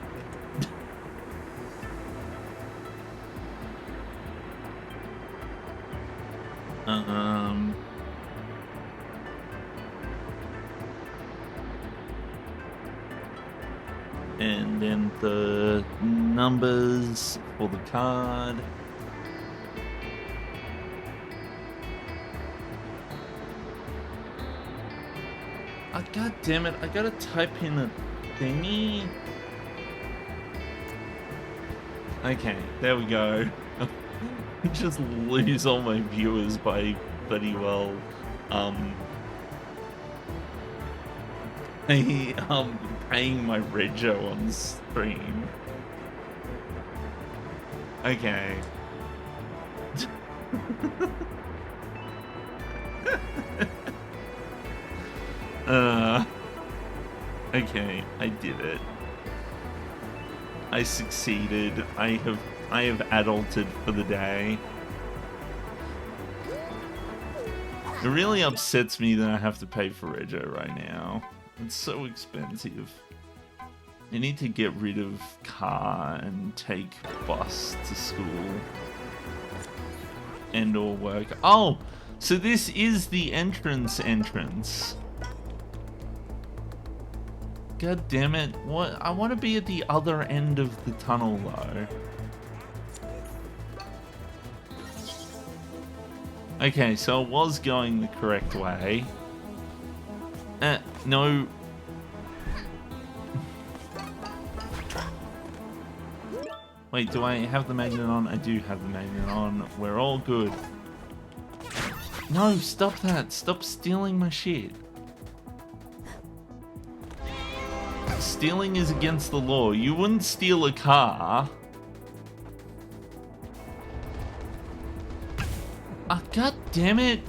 And then the numbers for the card. Oh, God damn it, I gotta type in a thingy. Okay, there we go. Just lose all my viewers by bloody well paying my rego on stream. Okay. Okay, I did it. I succeeded. I have adulted for the day. It really upsets me that I have to pay for Rego right now. It's so expensive. I need to get rid of car and take bus to school. And or work. Oh! So this is the entrance. God damn it. What? I want to be at the other end of the tunnel though. Okay, so it was going the correct way. No. Wait, do I have the magnet on? I do have the magnet on. We're all good. No, stop that. Stop stealing my shit. Stealing is against the law. You wouldn't steal a car. Ah, god damn it.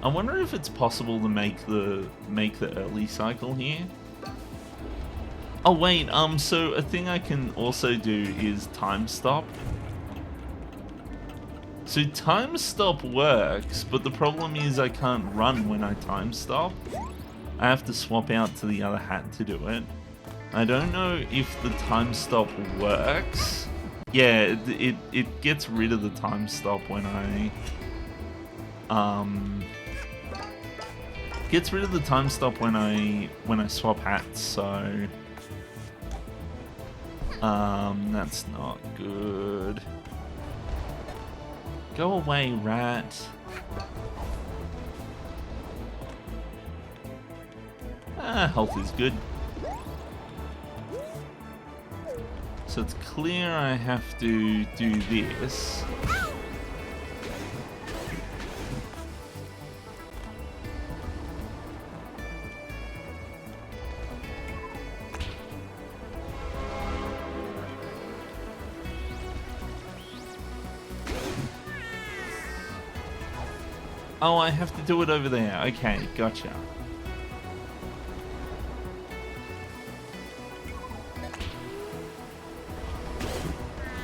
I wonder if it's possible to make the early cycle here. Oh wait, so a thing I can also do is time stop. So time stop works, but the problem is I can't run when I time stop. I have to swap out to the other hat to do it. I don't know if the time stop works. Yeah, it gets rid of the time stop when I gets rid of the time stop when I swap hats, so that's not good. Go away, rat. Ah, health is good. So it's clear I have to do this. Oh, I have to do it over there. Okay, gotcha.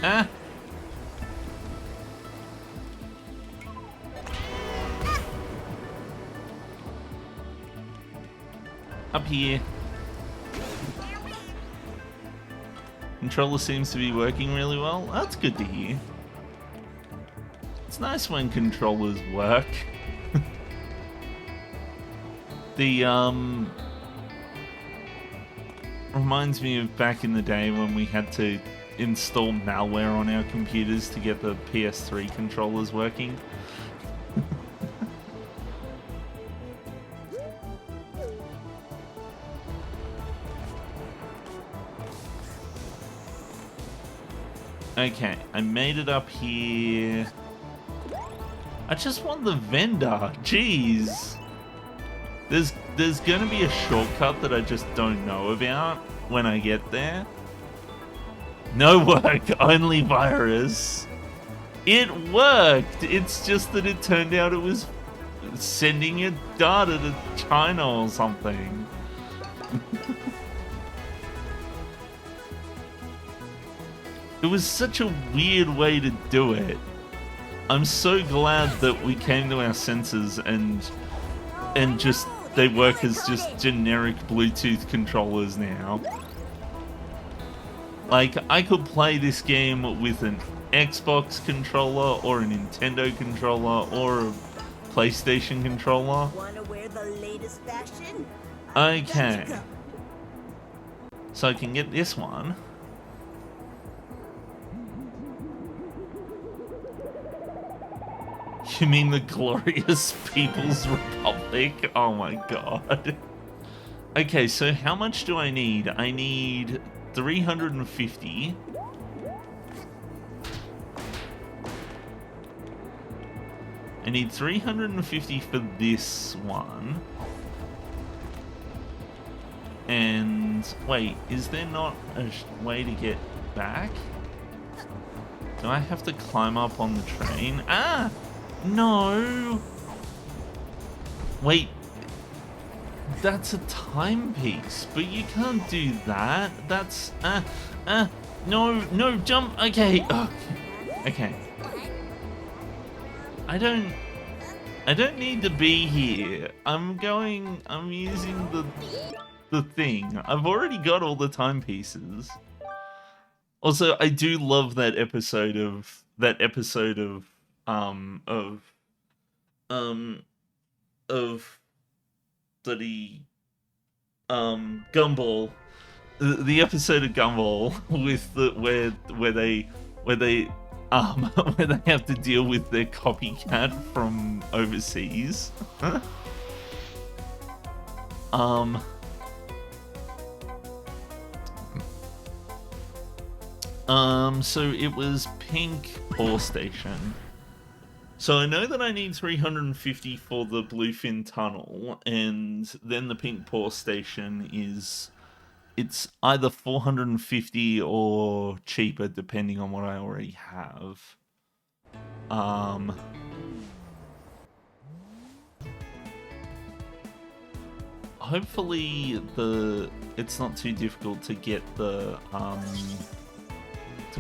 Ah! Up here. Controller seems to be working really well. That's good to hear. It's nice when controllers work. The, reminds me of back in the day when we had to install malware on our computers to get the PS3 controllers working. Okay, I made it up here. I just want the vendor. Jeez. There's gonna be a shortcut that I just don't know about when I get there. No work, only virus. It worked. It's just that it turned out it was sending your data to China or something. It was such a weird way to do it. I'm so glad that we came to our senses and just they work as just generic Bluetooth controllers now. Like, I could play this game with an Xbox controller or a Nintendo controller or a PlayStation controller. Wanna wear the latest fashion? Okay. So I can get this one. You mean the glorious People's Republic? Oh my god. Okay, so how much do I need? I need 350. I need 350 for this one. And wait, is there not a way to get back? Do I have to climb up on the train? Ah! No! Wait. That's a timepiece, but you can't do that. That's no, jump. Okay, okay. I don't need to be here. I'm using the thing. I've already got all the timepieces. Also, I do love that episode of bloody Gumball, the episode of Gumball with where they where they have to deal with their copycat from overseas. So it was Pink Paw Station. So I know that I need 350 for the Bluefin Tunnel, and then the Pink Paw Station it's either 450 or cheaper depending on what I already have. Hopefully it's not too difficult to get to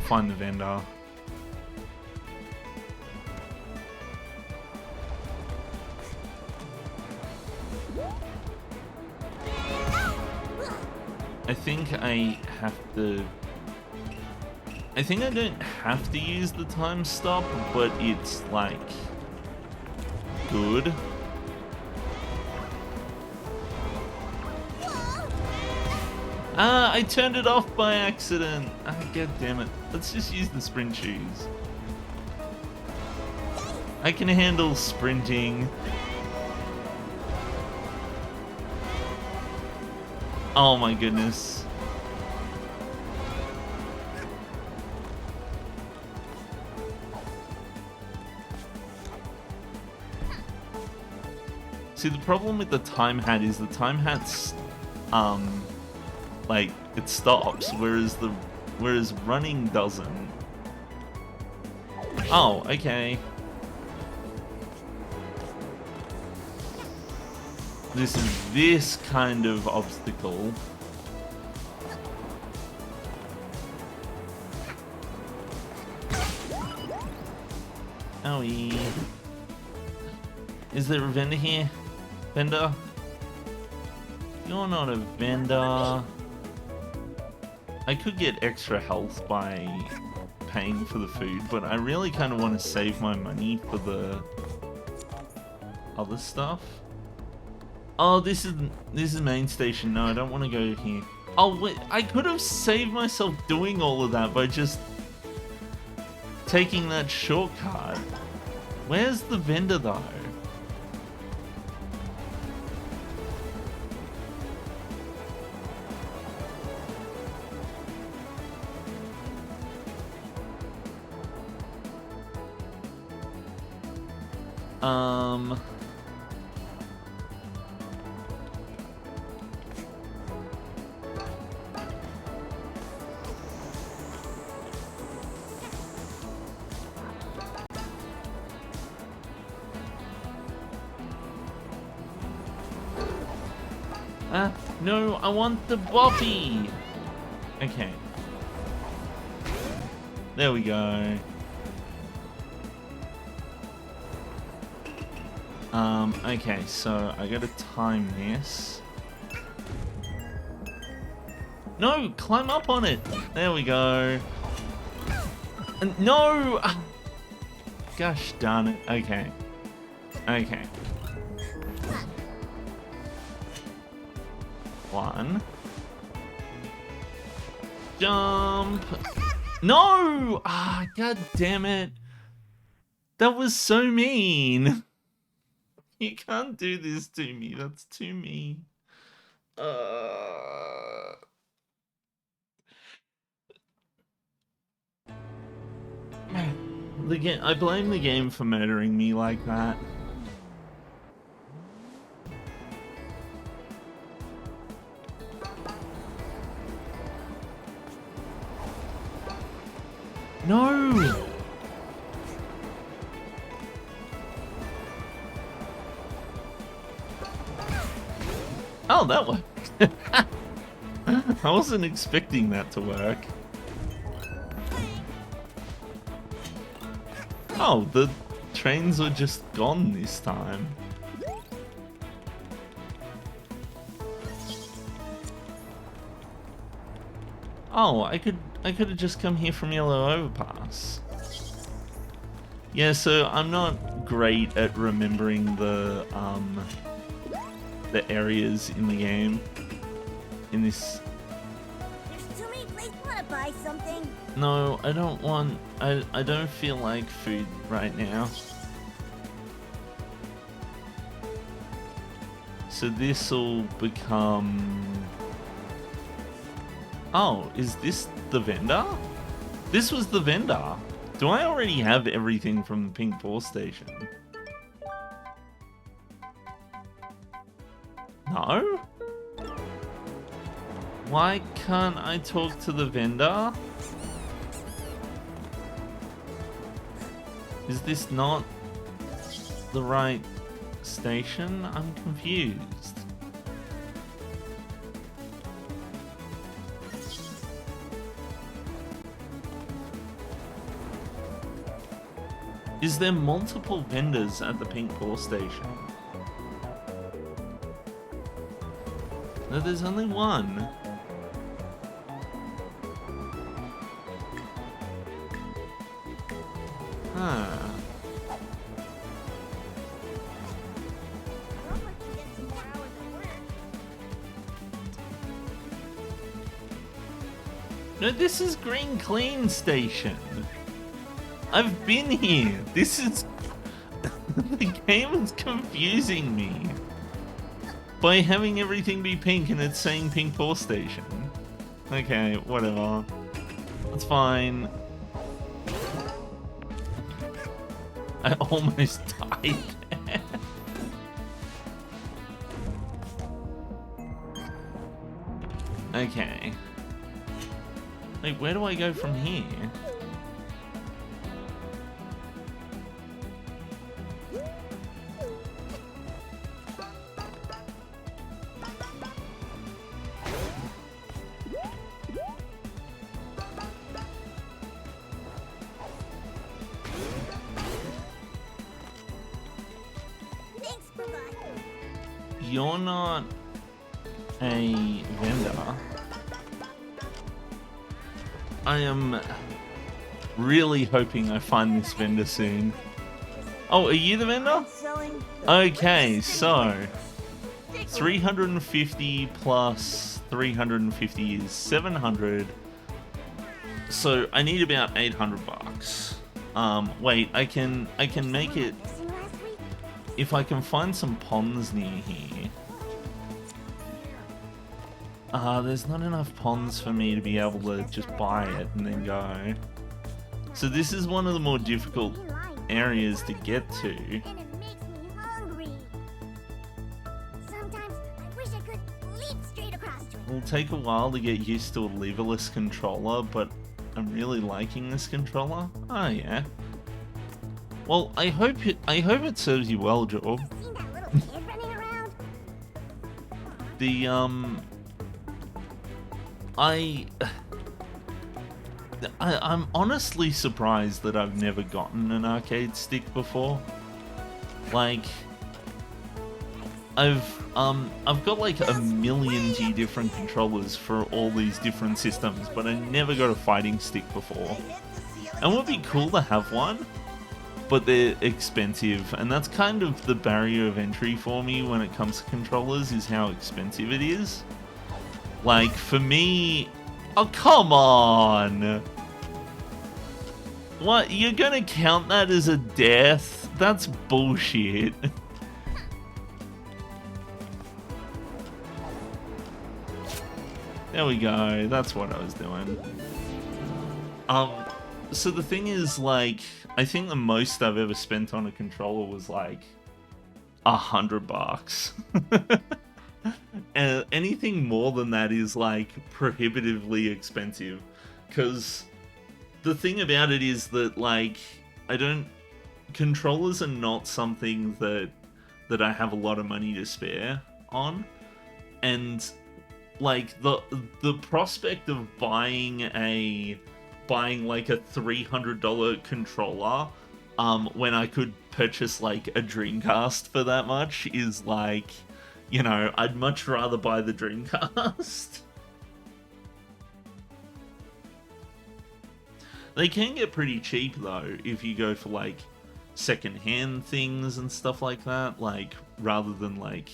find the vendor. I think I don't have to use the time stop, but it's like good. I turned it off by accident. God damn it. Let's just use the sprint shoes. I can handle sprinting. Oh my goodness. See, the problem with the time hat is the time hat's like it stops, whereas running doesn't. Oh, okay. This kind of obstacle. Owie. Is there a vendor here? Vendor? You're not a vendor. I could get extra health by paying for the food, but I really kind of want to save my money for the other stuff. Oh, this is main station. No, I don't want to go here. Oh, wait, I could have saved myself doing all of that by just taking that shortcut. Where's the vendor, though? No, I want the Boppy! Okay. There we go. Okay, so I gotta time this. No, climb up on it! There we go. No! Gosh darn it. Okay. Okay. One. Jump! No! God damn it. That was so mean. You can't do this to me. That's too mean. I blame the game for murdering me like that. No! Oh, that worked. I wasn't expecting that to work. Oh, the trains were just gone this time. Oh, I could have just come here from Yellow Overpass. Yeah, so I'm not great at remembering the areas in the game. In this. There's too many places. Wanna buy something? No, I don't want. I don't feel like food right now. So this will become. Oh, is this the vendor? This was the vendor. Do I already have everything from the Pink Ball Station? No? Why can't I talk to the vendor? Is this not the right station? I'm confused. Is there multiple vendors at the Pink Ball Station? No, there's only one. Huh. No, this is Green Clean Station. I've been here. This is... the game is confusing me. By having everything be pink and it's saying Pink Ball Station. Okay, whatever. That's fine. I almost died there. Okay. Wait, where do I go from here? You're not a vendor. I am really hoping I find this vendor soon. Oh, are you the vendor? Okay, so 350 plus 350 is 700. So I need about 800 bucks. Wait, I can make it if I can find some ponds near here. There's not enough ponds for me to be able to just buy it and then go. So this is one of the more difficult areas to get to. And it makes me hungry. Sometimes I wish I could leap straight across to it. It'll take a while to get used to a leverless controller, but I'm really liking this controller. Oh yeah. Well, I hope it serves you well, Job. Seen that little kid running around? The I'm honestly surprised that I've never gotten an arcade stick before. Like, I've got like a million different controllers for all these different systems, but I never got a fighting stick before. And it would be cool to have one, but they're expensive, and that's kind of the barrier of entry for me when it comes to controllers, is how expensive it is. Like, for me... Oh, come on! What? You're gonna count that as a death? That's bullshit. There we go. That's what I was doing. So the thing is, like, I think the most I've ever spent on a controller was like $100. Anything more than that is like prohibitively expensive, because the thing about it is that, like, controllers are not something that I have a lot of money to spare on, and like the prospect of buying like a $300 controller when I could purchase like a Dreamcast for that much is like, you know, I'd much rather buy the Dreamcast. They can get pretty cheap though if you go for like second-hand things and stuff like that, like rather than like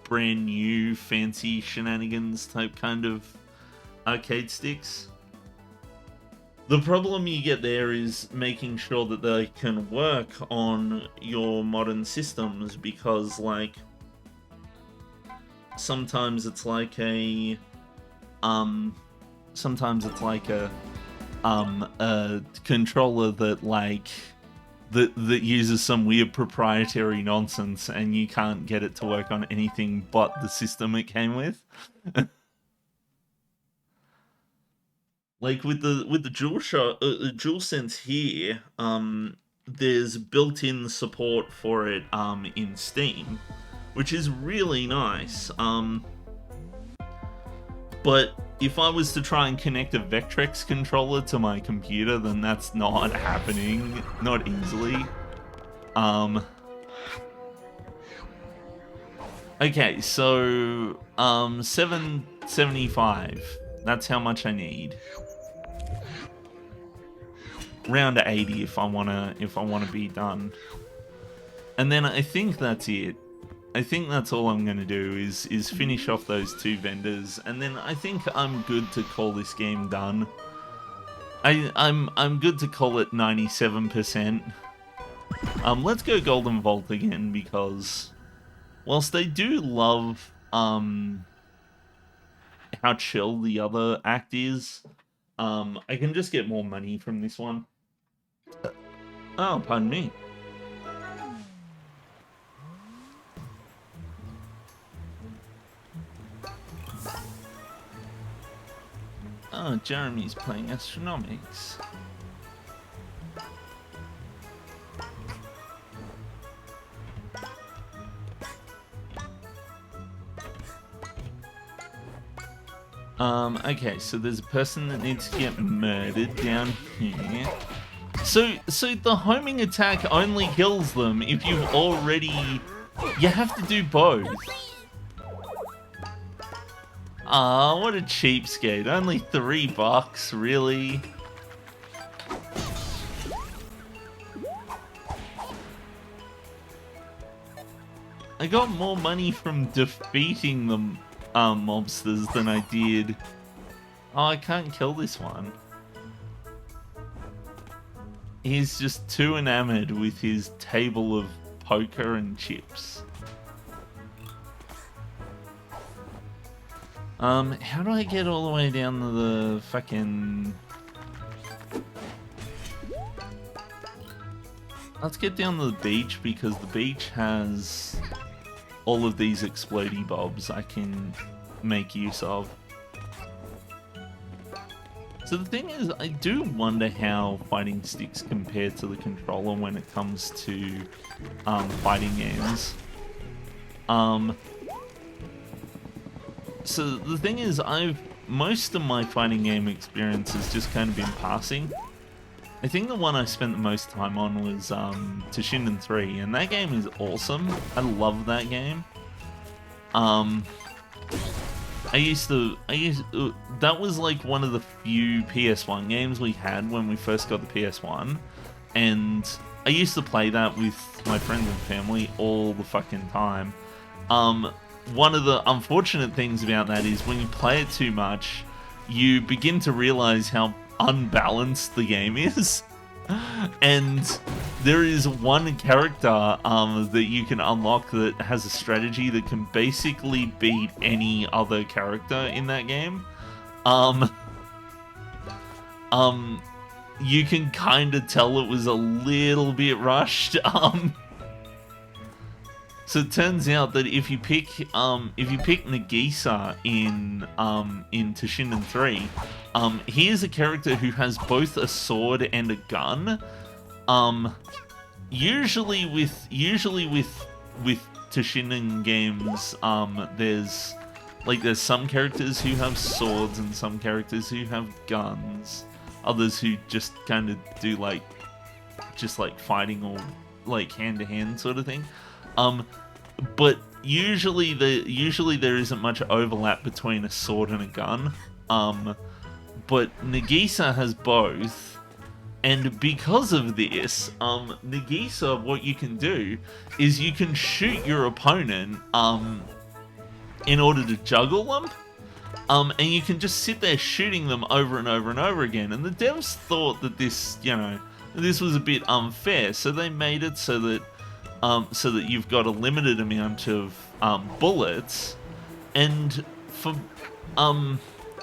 brand new fancy shenanigans type kind of arcade sticks. The problem you get there is making sure that they can work on your modern systems, because like sometimes it's like a controller that like that uses some weird proprietary nonsense, and you can't get it to work on anything but the system it came with. Like with the DualSense here, there's built-in support for it in Steam, which is really nice. But if I was to try and connect a Vectrex controller to my computer, then that's not happening, not easily. Okay, so 775. That's how much I need. Round to 80 if I wanna be done. And then I think that's it. I think that's all I'm gonna do is finish off those two vendors, and then I think I'm good to call this game done. I'm good to call it 97%. Let's go Golden Vault again, because whilst I do love how chill the other act is, I can just get more money from this one. Oh, pardon me. Oh, Jeremy's playing Astronomics. Okay, so there's a person that needs to get murdered down here. So the homing attack only kills them if you've already... You have to do both. Ah, what a cheapskate. Only $3, really? I got more money from defeating the mobsters than I did... Oh, I can't kill this one. He's just too enamored with his table of poker and chips. How do I get all the way down to the fucking... Let's get down to the beach, because the beach has all of these explodey bobs I can make use of. So the thing is, I do wonder how fighting sticks compare to the controller when it comes to fighting games. So the thing is, most of my fighting game experience has just kind of been passing. I think the one I spent the most time on was Toshinden 3, and that game is awesome. I love that game. That was like one of the few PS1 games we had when we first got the PS1, and I used to play that with my friends and family all the fucking time. One of the unfortunate things about that is when you play it too much, you begin to realize how unbalanced the game is. And there is one character that you can unlock that has a strategy that can basically beat any other character in that game. You can kind of tell it was a little bit rushed. So it turns out that if you pick Nagisa in Toshinden 3, he is a character who has both a sword and a gun. Usually with Toshinden games, there's like there's some characters who have swords and some characters who have guns. Others who just kind of do like, just like fighting or like hand-to-hand sort of thing. But usually there isn't much overlap between a sword and a gun. But Nagisa has both, and because of this, Nagisa, what you can do is you can shoot your opponent in order to juggle them. And you can just sit there shooting them over and over and over again. And the devs thought that this, you know, this was a bit unfair, so they made it so that you've got a limited amount of bullets, and for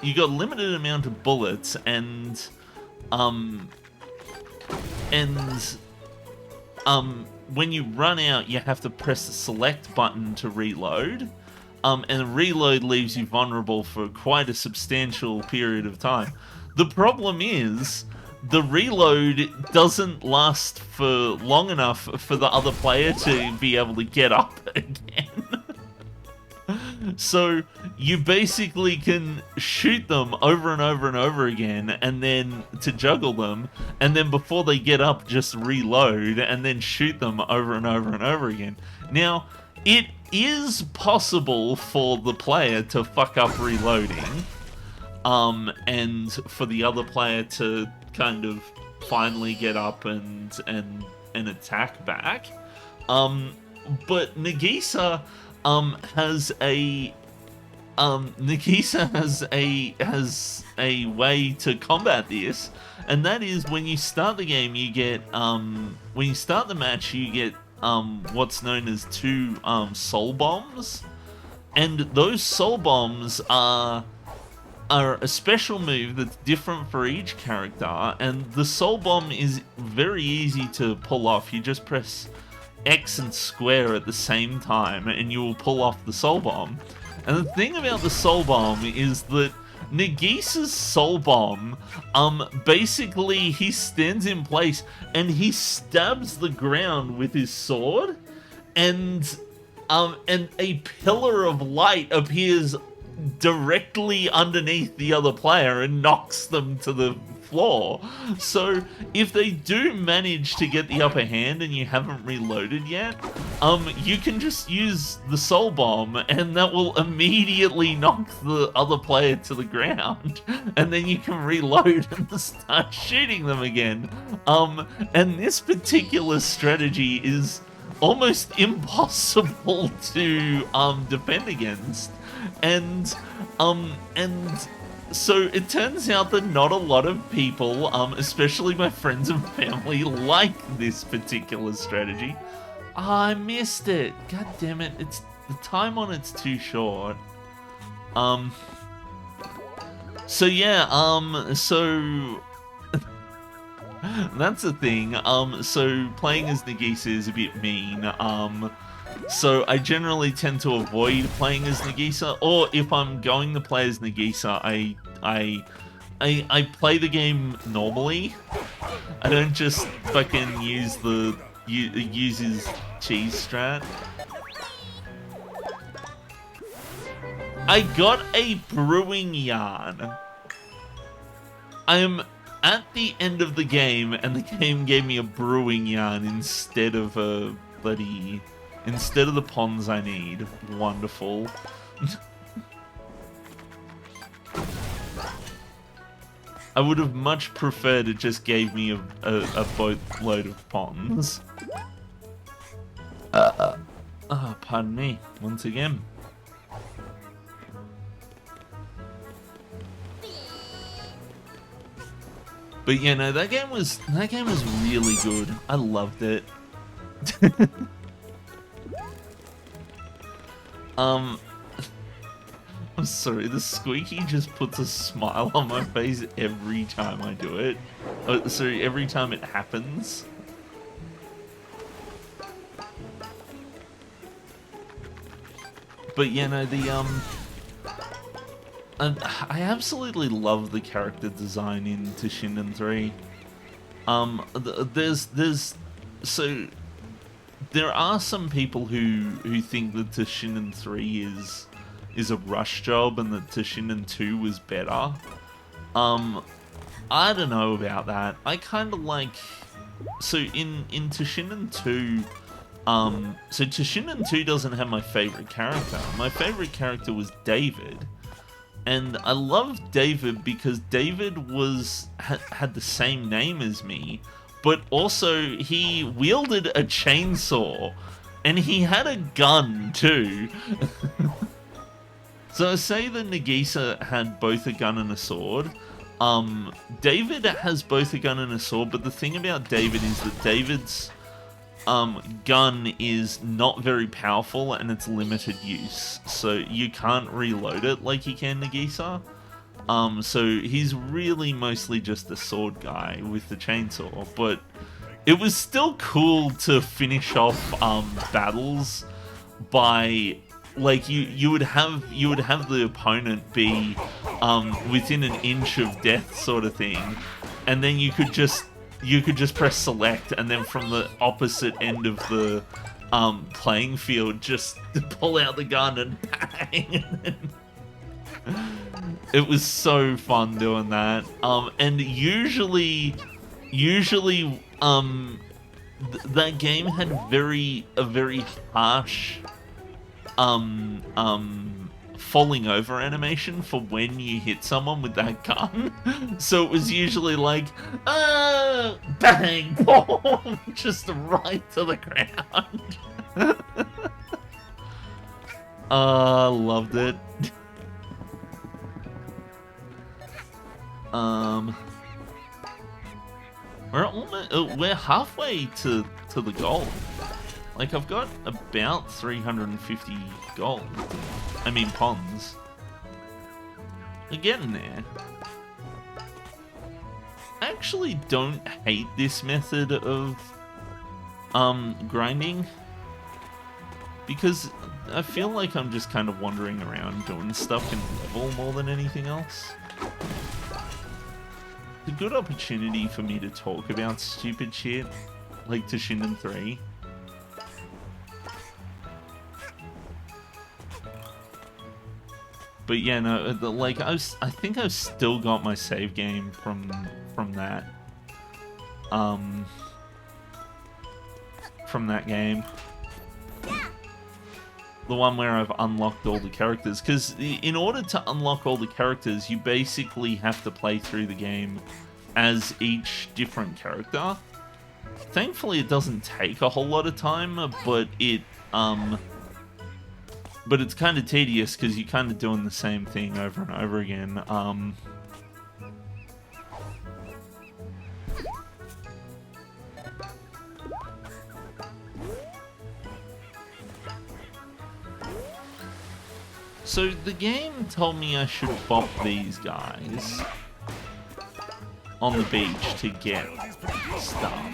you got a limited amount of bullets, and when you run out, you have to press the select button to reload. And reload leaves you vulnerable for quite a substantial period of time. The problem is, the reload doesn't last for long enough for the other player to be able to get up again. So you basically can shoot them over and over and over again, and then to juggle them, and then before they get up, just reload, and then shoot them over and over and over again. Now, it is possible for the player to fuck up reloading, and for the other player to kind of finally get up and attack back. But Nagisa has a way to combat this, and that is when you start the game, you get when you start the match, you get what's known as 2 soul bombs, and those soul bombs are a special move that's different for each character, and the soul bomb is very easy to pull off. You just press X and square at the same time and you will pull off the soul bomb. And the thing about the soul bomb is that Nagisa's soul bomb, basically he stands in place and he stabs the ground with his sword, and a pillar of light appears directly underneath the other player and knocks them to the floor. So if they do manage to get the upper hand and you haven't reloaded yet, you can just use the soul bomb and that will immediately knock the other player to the ground, and then you can reload and start shooting them again. And this particular strategy is almost impossible to defend against. And so it turns out that not a lot of people, especially my friends and family, like this particular strategy. Oh, I missed it. God damn it. It's the time on it's too short. So yeah, so that's the thing. So playing as Nagisa is a bit mean. So I generally tend to avoid playing as Nagisa, or if I'm going to play as Nagisa, I play the game normally. I don't just fucking use his cheese strat. I got a brewing yarn. I am at the end of the game, and the game gave me a brewing yarn instead of a bloody... Instead of the ponds I need. Wonderful. I would have much preferred it just gave me a boatload of ponds. Pardon me, once again. But yeah, no, that game was really good. I loved it. I'm sorry, the squeaky just puts a smile on my face every time I do it. Oh, sorry, every time it happens. But yeah, no, I absolutely love the character design in Shinden 3. There are some people who think that Shinden 3 is is a rush job and that Toshinden 2 was better. I don't know about that. I kind of like... So in Toshinden 2... so Toshinden 2 doesn't have my favorite character. My favorite character was David. And I loved David because David had the same name as me, but also he wielded a chainsaw. And he had a gun too. So say that Nagisa had both a gun and a sword. David has both a gun and a sword, but the thing about David is that David's gun is not very powerful and it's limited use. So you can't reload it like you can Nagisa. So he's really mostly just a sword guy with the chainsaw, but it was still cool to finish off battles by, like, you would have the opponent be within an inch of death sort of thing, and then you could just press select, and then from the opposite end of the playing field just pull out the gun and bang. It was so fun doing that. And usually that game had a very harsh falling over animation for when you hit someone with that gun. So it was usually like bang, boom, just right to the ground. Loved it. We're halfway to the goal. Like, I've got about 350 gold. I mean, pons. We're getting there. I actually don't hate this method of grinding, because I feel like I'm just kind of wandering around doing stuff in level more than anything else. It's a good opportunity for me to talk about stupid shit, like Toshinden 3. But yeah, no, like, I think I've still got my save game from that. From that game. The one where I've unlocked all the characters. Because in order to unlock all the characters, you basically have to play through the game as each different character. Thankfully, it doesn't take a whole lot of time, but it's kind of tedious because you're kind of doing the same thing over and over again. So the game told me I should bop these guys on the beach to get stuff.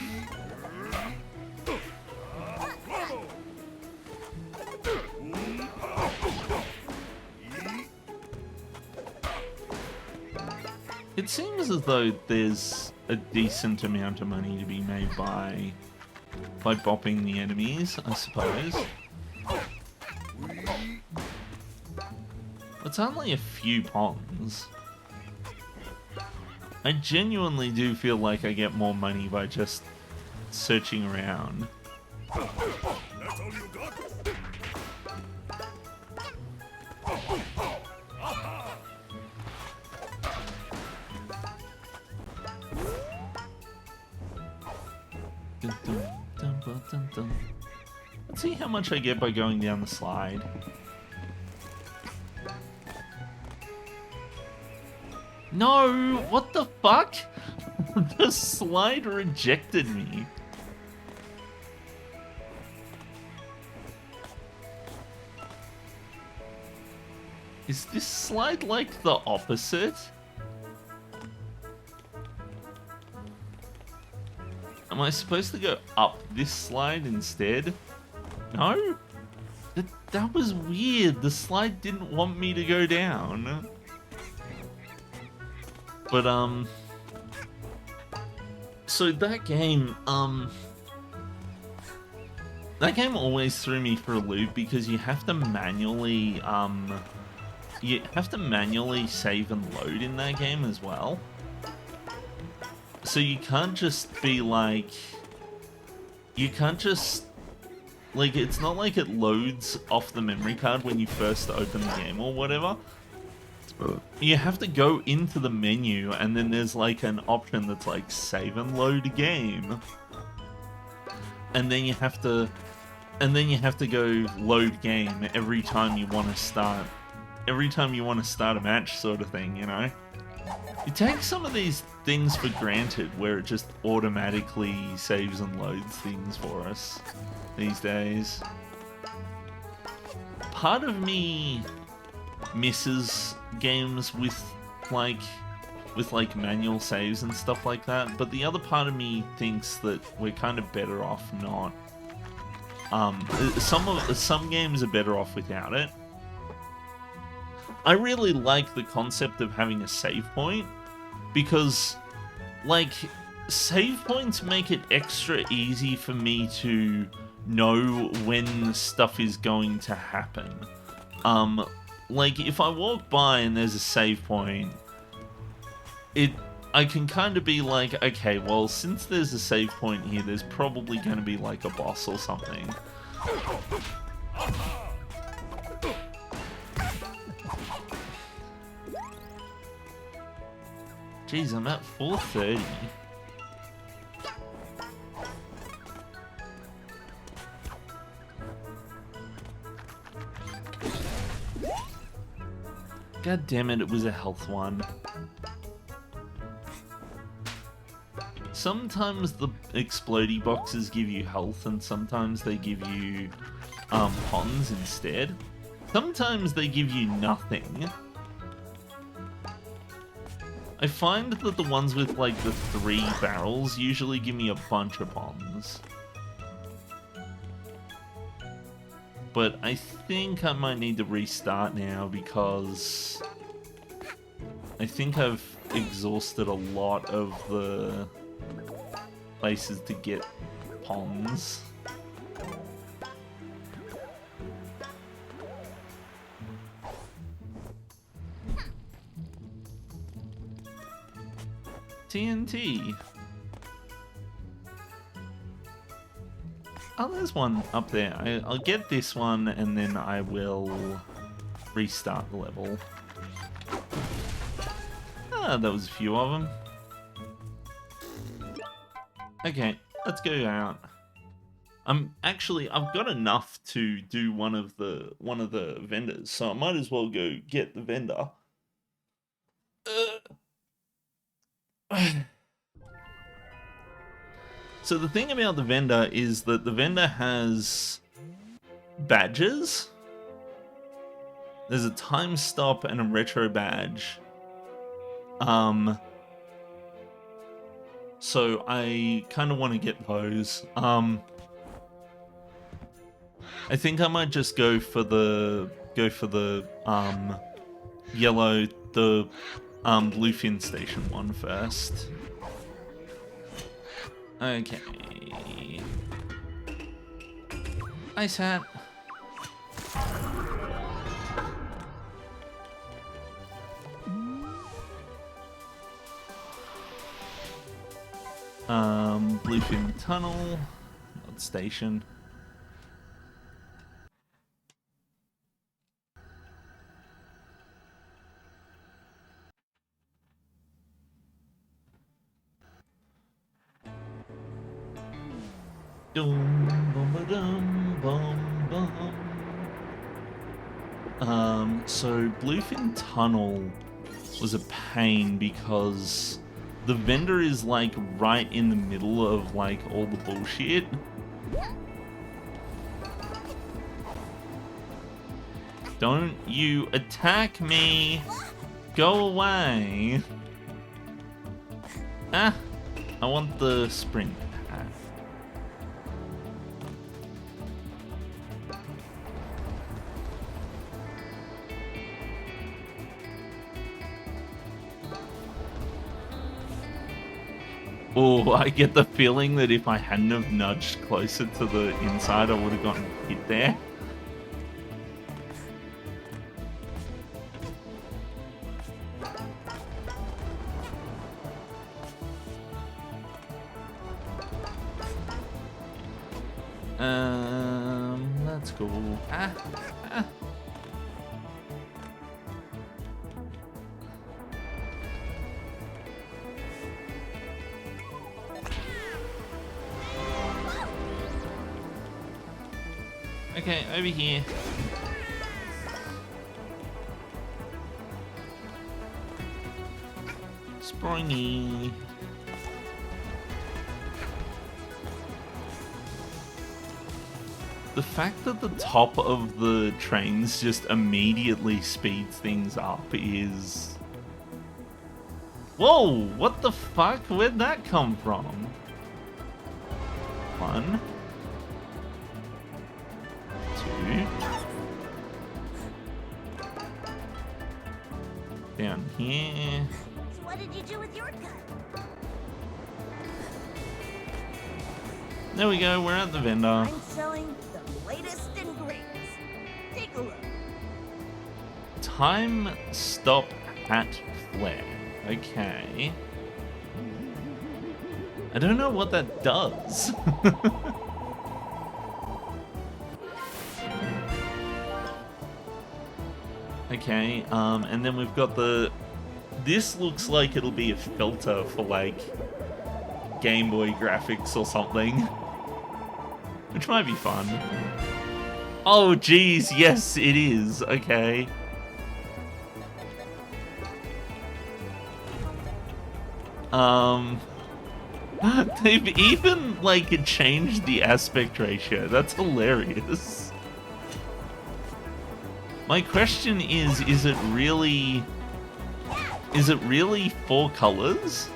It seems as though there's a decent amount of money to be made by bopping the enemies, I suppose. It's only a few pons. I genuinely do feel like I get more money by just searching around. That's all you got? Let's see how much I get by going down the slide. No! What the fuck? The slide rejected me. Is this slide like the opposite? Am I supposed to go up this slide instead? No? That was weird. The slide didn't want me to go down. But, so that game always threw me for a loop because you have to manually, you have to manually save and load in that game as well. So you can't just be like... You can't just... Like, it's not like it loads off the memory card when you first open the game or whatever. You have to go into the menu, and then there's like an option that's like save and load game. And then you have to... And then you have to go load game every time you want to start... Every time you want to start a match sort of thing, you know? You take some of these things for granted, where it just automatically saves and loads things for us these days. Part of me misses games with like manual saves and stuff like that, but the other part of me thinks that we're kind of better off not. Some games are better off without it. I really like the concept of having a save point, because, like, save points make it extra easy for me to know when stuff is going to happen. Like, if I walk by and there's a save point, I can kind of be like, okay, well, since there's a save point here, there's probably going to be, like, a boss or something. Jeez, I'm at 430. God damn it, it was a health one. Sometimes the explodey boxes give you health, and sometimes they give you pons instead. Sometimes they give you nothing. I find that the ones with like the 3 barrels usually give me a bunch of bombs. But I think I might need to restart now, because I think I've exhausted a lot of the places to get pons. TNT. Oh, there's one up there. I'll get this one, and then I will restart the level. Ah, there was a few of them. Okay, let's go out. I've got enough to do one of the vendors, so I might as well go get the vendor. So the thing about the vendor is that the vendor has badges. There's a time stop and a retro badge. So I kind of want to get those. I think I might just go for the yellow, the Bluefin Station one first. Okay. Ice hat. Bluefin Tunnel, not station. So Bluefin Tunnel was a pain because the vendor is like right in the middle of like all the bullshit. Don't you attack me! Go away! Ah! I want the sprint. Oh, I get the feeling that if I hadn't have nudged closer to the inside, I would have gotten hit there. That's cool. Ah. Okay, over here. Springy. The fact that the top of the trains just immediately speeds things up is... Whoa! What the fuck? Where'd that come from? 1, 2. Down here. So what did you do with your gun? There we go, we're at the vendor. I'm selling the latest and greatest. Take a look. Time stop hat flare. Okay. I don't know what that does. Okay, and then we've got the... This looks like it'll be a filter for, like, Game Boy graphics or something. Which might be fun. Oh, geez, yes, it is. Okay. They've even, like, changed the aspect ratio. That's hilarious. My question is it really 4 colors?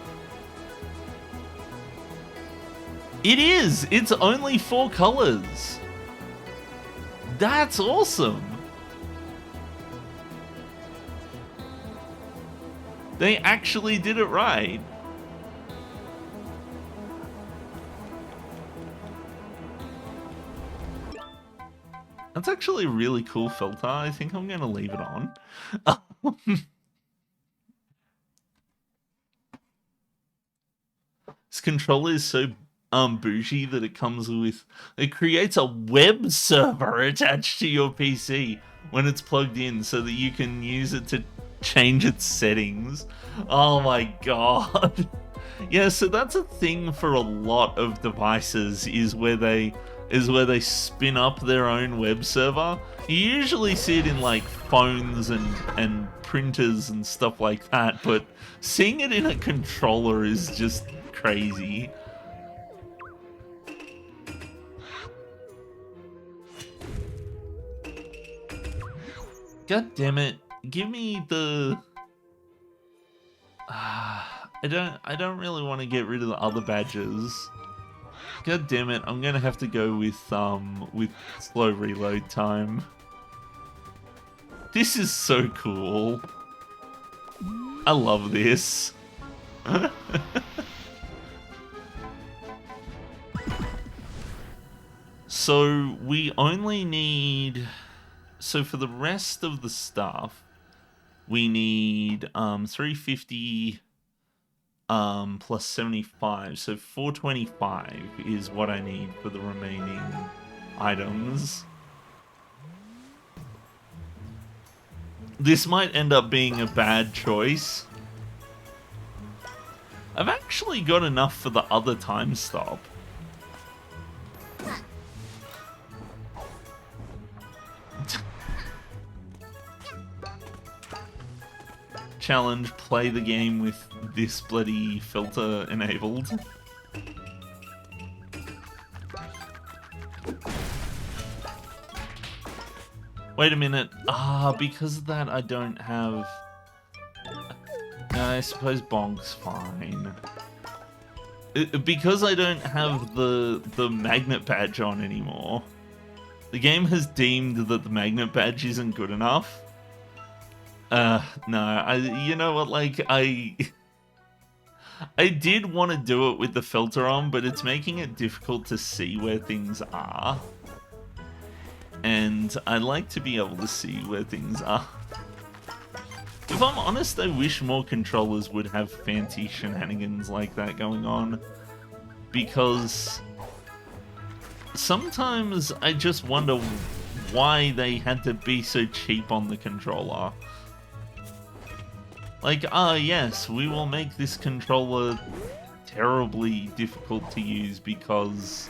It is! It's only 4 colors! That's awesome! They actually did it right. That's actually a really cool filter. I think I'm gonna leave it on. This controller is so bougie that it comes with... It creates a web server attached to your PC when it's plugged in so that you can use it to change its settings. Oh my god. Yeah, so that's a thing for a lot of devices, is where they spin up their own web server. You usually see it in like phones and printers and stuff like that, but seeing it in a controller is just crazy. God damn it. Give me the... I don't really want to get rid of the other badges. God damn it, I'm gonna have to go with slow reload time. This is so cool. I love this. So we only need... So for the rest of the stuff, we need 350 plus 75. So 425 is what I need for the remaining items. This might end up being a bad choice. I've actually got enough for the other time stop. Challenge, play the game with this bloody filter enabled. Wait a minute. Because of that I don't have... I suppose Bonk's fine. Because I don't have the magnet badge on anymore, the game has deemed that the magnet badge isn't good enough. No, you know what, like, I did want to do it with the filter on, but it's making it difficult to see where things are. And I like to be able to see where things are. If I'm honest, I wish more controllers would have fancy shenanigans like that going on. Because sometimes I just wonder why they had to be so cheap on the controller. Like, yes, we will make this controller terribly difficult to use because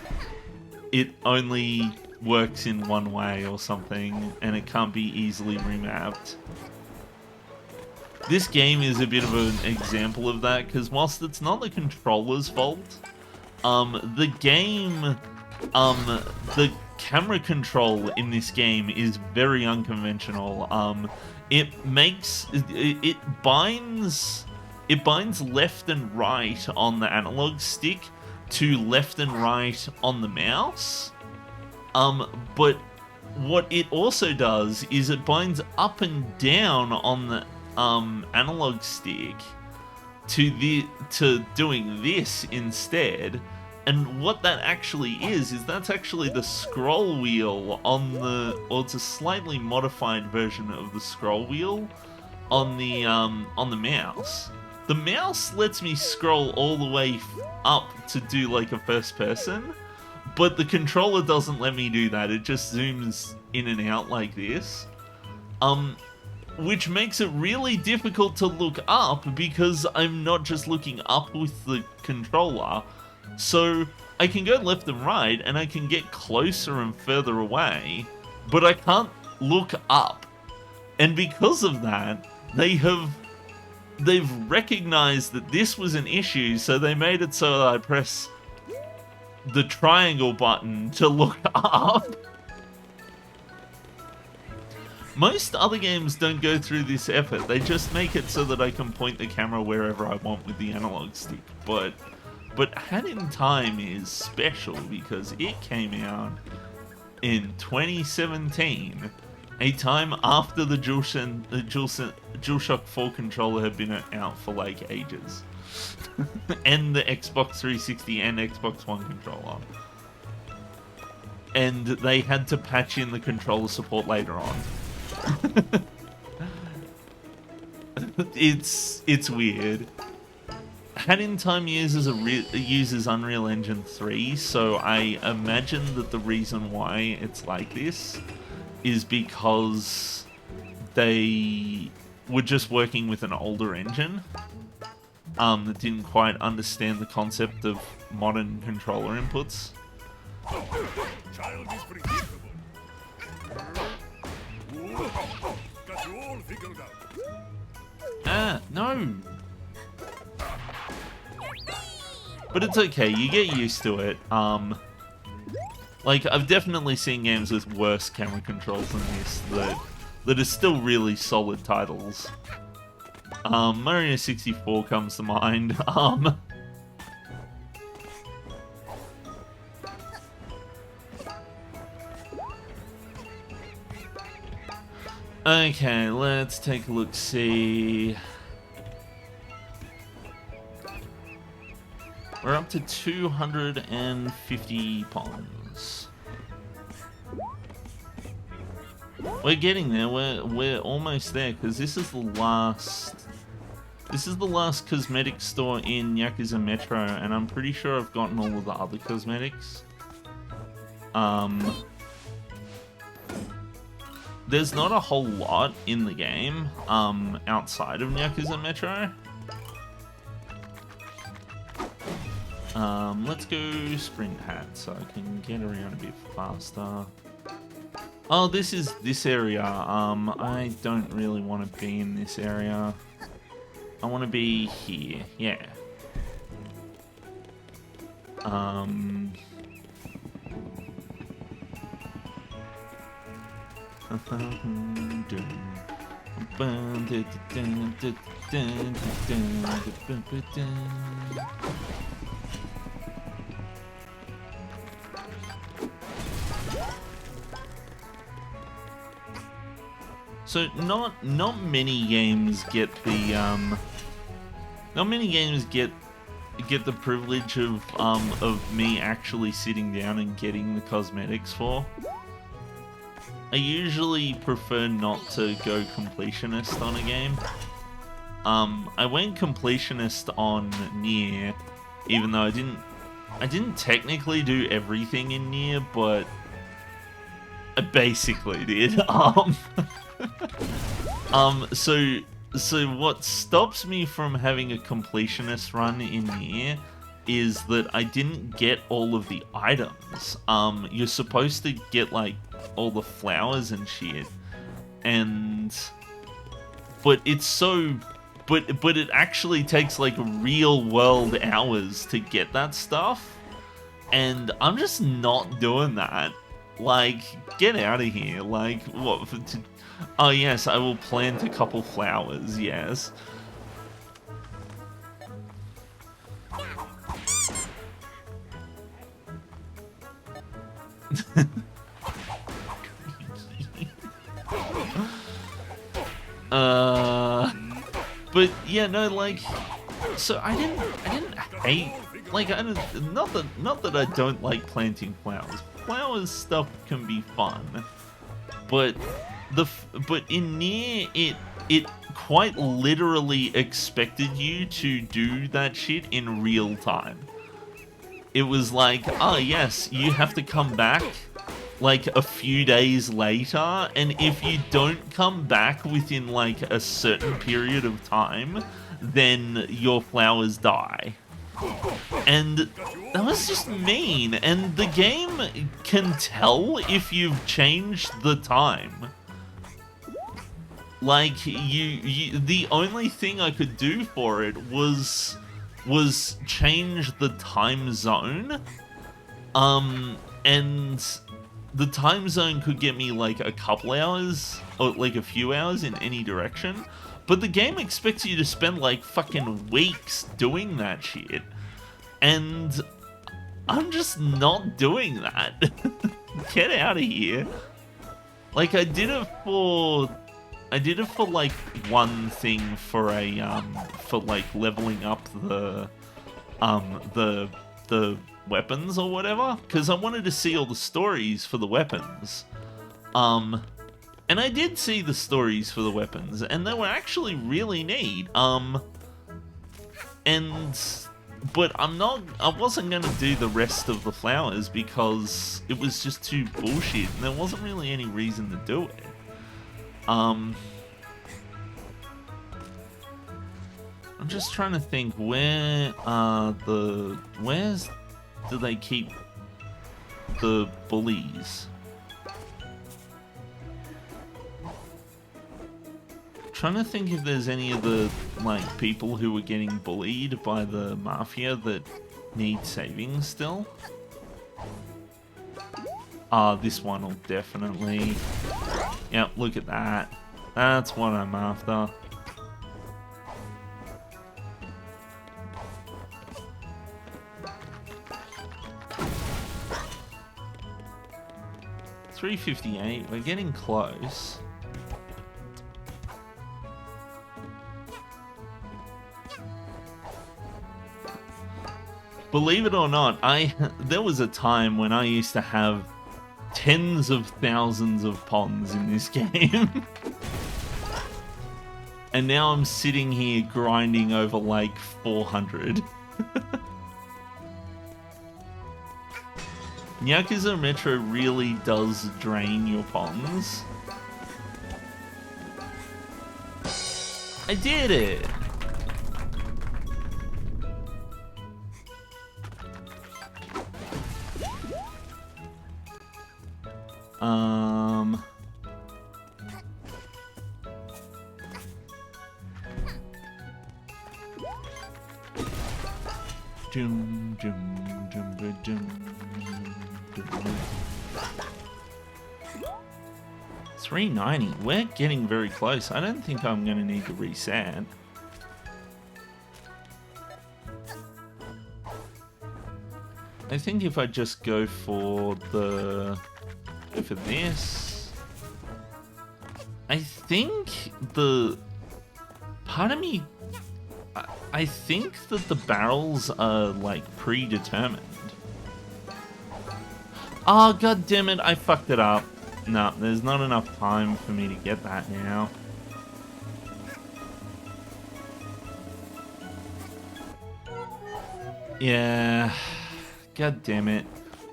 it only works in one way or something, and it can't be easily remapped. This game is a bit of an example of that, because whilst it's not the controller's fault, the game, the camera control in this game is very unconventional. It binds left and right on the analog stick to left and right on the mouse. But what it also does is it binds up and down on the analog stick to doing this instead. And what that actually is that's actually the scroll wheel on the, or it's a slightly modified version of the scroll wheel on the mouse. The mouse lets me scroll all the way up to do like a first person, but the controller doesn't let me do that. It just zooms in and out like this. Which makes it really difficult to look up because I'm not just looking up with the controller. So I can go left and right and I can get closer and further away, but I can't look up. And because of that, they've recognized that this was an issue, so they made it so that I press the triangle button to look up. Most other games don't go through this effort. They just make it so that I can point the camera wherever I want with the analog stick. But Hat in Time is special because it came out in 2017, a time after the DualShock 4 controller had been out for like ages. And the Xbox 360 and Xbox One controller. And they had to patch in the controller support later on. It's weird. Hat in Time uses Unreal Engine 3, so I imagine that the reason why it's like this is because they were just working with an older engine that didn't quite understand the concept of modern controller inputs. Child is predictable. Got you all figured out. No. But it's okay, you get used to it. Like, I've definitely seen games with worse camera controls than this that are still really solid titles. Mario 64 comes to mind. Okay, let's take a look, see. We're up to 250 ponds. We're getting there. We're almost there because this is the last cosmetic store in Yakuza Metro, and I'm pretty sure I've gotten all of the other cosmetics. There's not a whole lot in the game outside of Yakuza Metro. Let's go Sprint Hat so I can get around a bit faster. Oh, this is this area. I don't really want to be in this area. I want to be here. Yeah. So not many games get the the privilege of me actually sitting down and getting the cosmetics for. I usually prefer not to go completionist on a game. I went completionist on Nier, even though I didn't I didn't technically do everything in Nier, but I basically did. So what stops me from having a completionist run in Nier is that I didn't get all of the items. You're supposed to get like all the flowers and shit, but it's so, but it actually takes like real world hours to get that stuff, and I'm just not doing that. Like, get out of here. Like, what? Oh yes, I will plant a couple flowers. Yes. But yeah, no, like, so I didn't hate, like, not that I don't like planting flowers. Flowers stuff can be fun, but in Nier it quite literally expected you to do that shit in real time. It was like, oh yes, you have to come back like a few days later, and if you don't come back within like a certain period of time, then your flowers die. And that was just mean, and the game can tell if you've changed the time. Like, the only thing I could do for it was change the time zone, and the time zone could get me like a couple hours, or like a few hours in any direction, but the game expects you to spend like fucking weeks doing that shit, and I'm just not doing that. Get out of here. Like, I did it for like one thing for a for like leveling up the weapons or whatever, because I wanted to see all the stories for the weapons. And I did see the stories for the weapons, and they were actually really neat. But I wasn't gonna do the rest of the flowers because it was just too bullshit, and there wasn't really any reason to do it. I'm just trying to think, where's do they keep the bullies? Trying to think if there's any of the like people who were getting bullied by the mafia that need saving still. This one will definitely. Yep, look at that. That's what I'm after. $358. We're getting close. Believe it or not, there was a time when I used to have tens of thousands of ponds in this game. And now I'm sitting here grinding over like 400. Yakuza Metro really does drain your ponds. I did it! Dum, dum, dum, dum, dum, dum. 390. We're getting very close. I don't think I'm going to need to reset. I think if I just go for this, I think part of me, I think that the barrels are like predetermined. Oh, god damn it, I fucked it up. No, there's not enough time for me to get that now. Yeah. God damn it.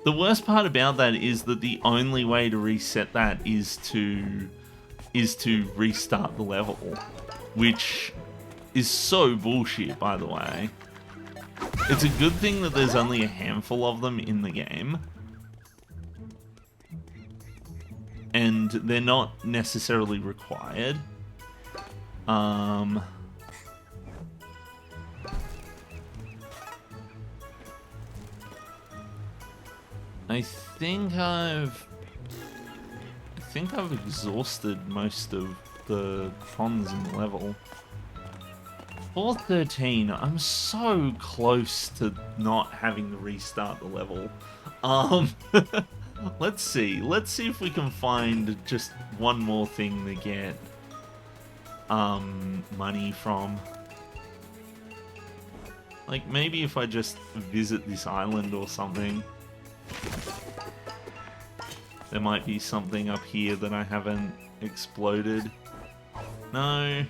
The worst part about that is that the only way to reset that is to restart the level, which is so bullshit, by the way. It's a good thing that there's only a handful of them in the game, and they're not necessarily required. I think I've exhausted most of the ponds in the level. 413. I'm so close to not having to restart the level. Let's see. Let's see if we can find just one more thing to get money from. Like maybe if I just visit this island or something. There might be something up here that I haven't exploded. No.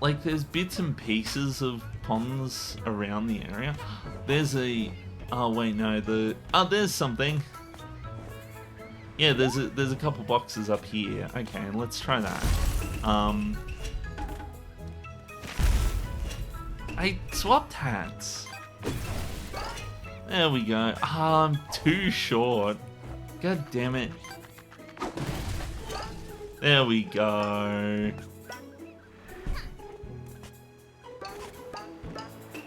Like, there's bits and pieces of ponds around the area. There's a... Oh, wait, no. there's something. Yeah, there's a couple boxes up here. Okay, let's try that. I swapped hats. There we go. I'm too short. God damn it. There we go.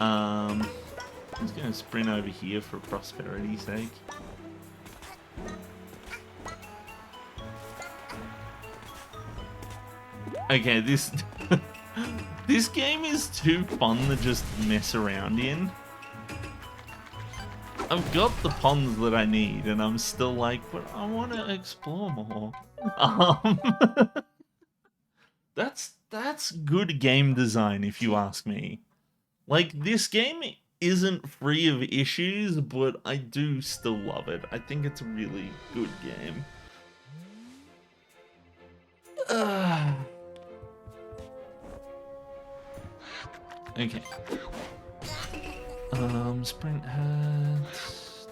I'm just gonna sprint over here for prosperity's sake. Okay, this this game is too fun to just mess around in. I've got the ponds that I need, and I'm still like, but I want to explore more. That's good game design, if you ask me. Like, this game isn't free of issues, but I do still love it. I think it's a really good game. Okay. Sprint hats.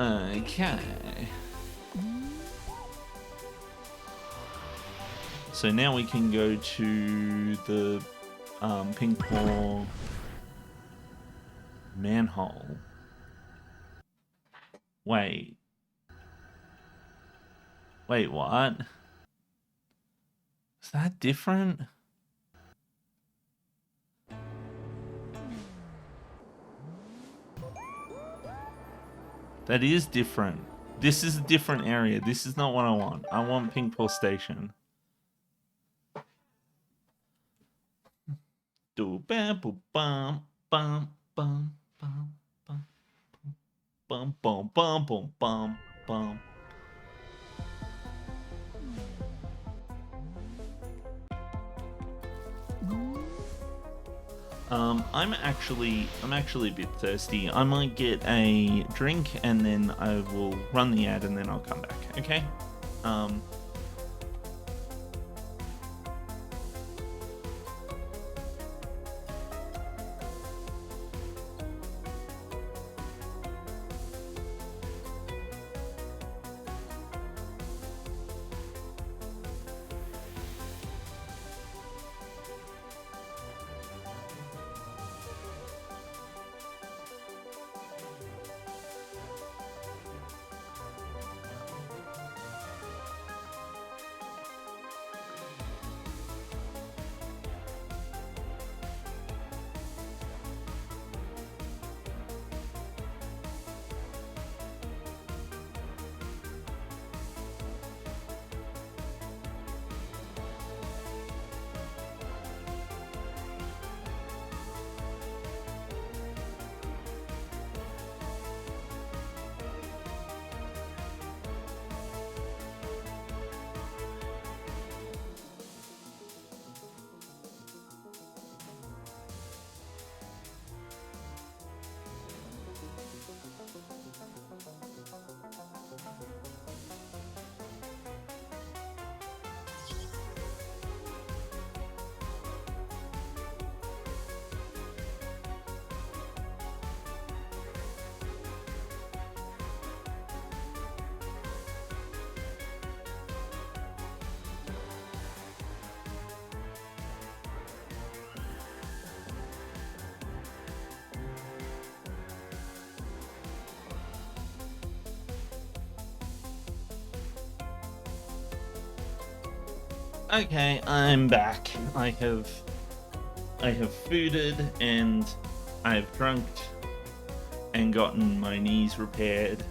Okay. So now we can go to the pink paw manhole. Wait, what? Is that different? That is different. This is a different area. This is not what I want. I want Pink Paw Station. Do bam boom bum bum bum bum bum bum bum bum bum bum bum. I'm actually a bit thirsty. I might get a drink and then I will run the ad and then I'll come back. Okay. Okay, I'm back. I have fooded and I've drunk and gotten my knees repaired.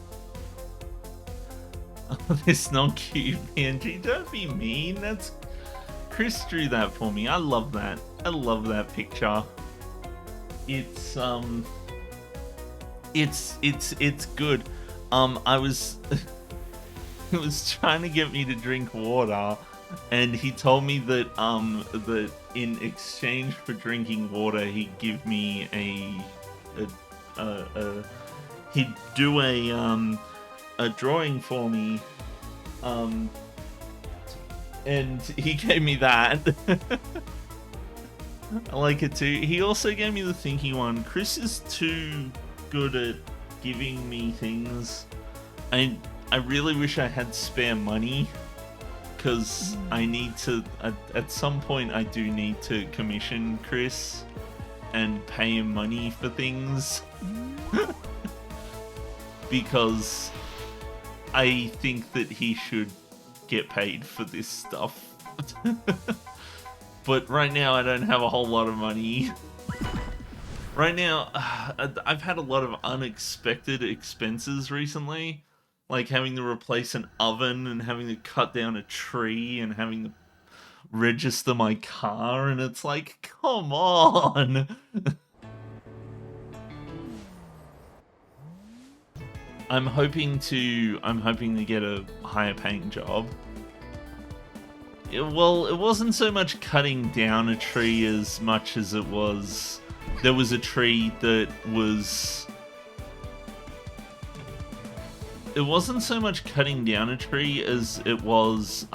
Oh, this not cute, PNG. Don't be mean. That's Chris drew that for me. I love that. I love that picture. It's good. I was he was trying to get me to drink water, and he told me that that in exchange for drinking water, he'd give me he'd do a drawing for me, and he gave me that. I like it too. He also gave me the thinking one. Chris is too good at giving me things. I really wish I had spare money, because I need to, at some point I do need to commission Chris and pay him money for things. Because I think that he should get paid for this stuff. But right now I don't have a whole lot of money. Right now, I've had a lot of unexpected expenses recently. Like having to replace an oven and having to cut down a tree and having to register my car, and it's like, come on! I'm hoping to get a higher paying job. Well, it wasn't so much cutting down a tree as much as it was... There was a tree that was... It wasn't so much cutting down a tree as it was...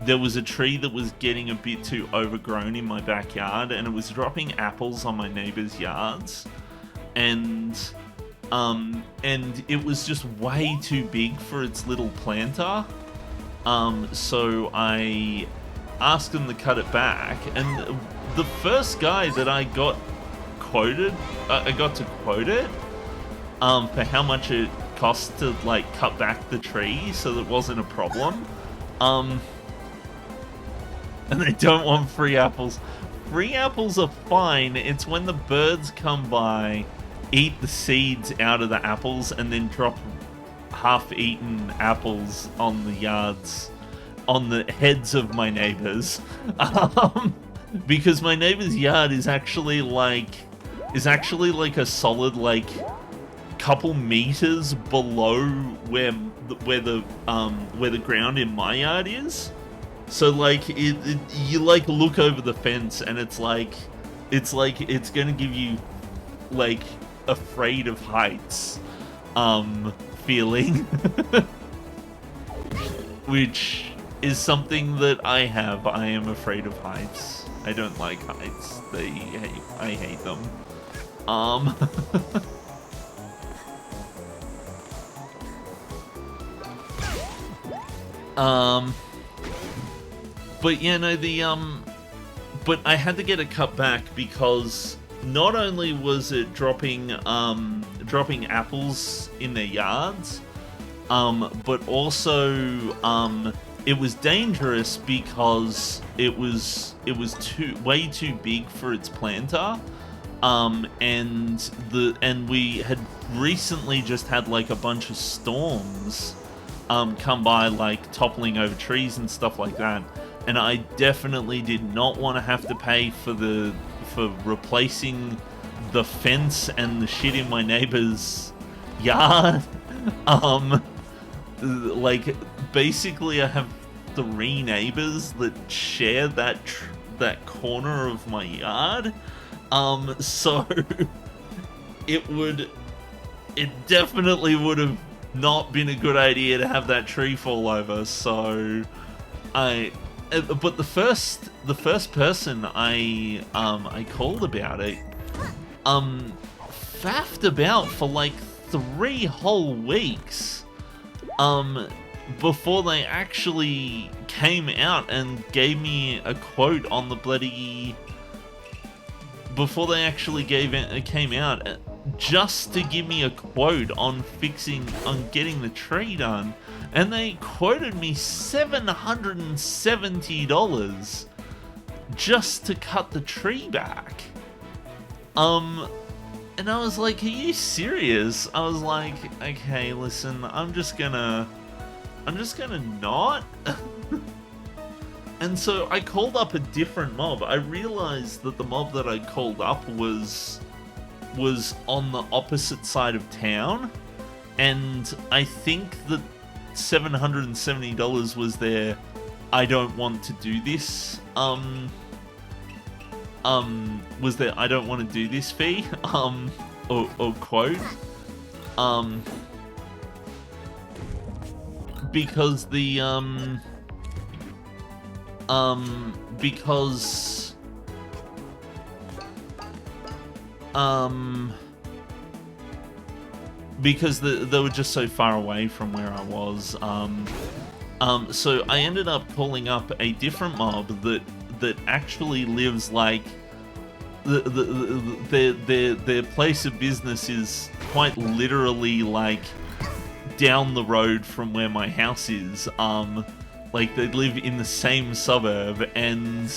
there was a tree that was getting a bit too overgrown in my backyard, and it was dropping apples on my neighbors' yards. And it was just way too big for its little planter. So I asked him to cut it back, and the first guy that I got quoted, I got to quote it, for how much it cost to, like, cut back the tree so that it wasn't a problem. And they don't want free apples. Free apples are fine. It's when the birds come by, eat the seeds out of the apples, and then drop half-eaten apples on the yards, on the heads of my neighbors. Because my neighbor's yard is actually like a solid, like, couple meters below where the ground in my yard is. So like you like look over the fence and it's gonna give you like afraid of heights feeling. Which is something that I have. I am afraid of heights. I don't like heights. I hate them. But yeah, no, but I had to get it cut back because not only was it dropping apples in their yards, but also, it was dangerous because it was way too big for its planter. And we had recently just had like a bunch of storms come by, like toppling over trees and stuff like that, and I definitely did not want to have to pay for replacing the fence and the shit in my neighbor's yard. Like basically I have 3 neighbors that share that corner of my yard. So it definitely would have not been a good idea to have that tree fall over. So but the first person I called about it faffed about for like 3 whole weeks before they actually came out and gave me a quote on the bloody... Before they actually came out just to give me a quote on getting the tree done. And they quoted me $770 just to cut the tree back. And I was like, are you serious? I was like, okay, listen, I'm just gonna not. And so I called up a different mob. I realized that the mob that I called up was on the opposite side of town, and I think that $770 was their I don't want to do this was their I don't want to do this fee or quote because the because they were just so far away from where I was. So I ended up calling up a different mob that actually lives like their place of business is quite literally like down the road from where my house is. Like they live in the same suburb, and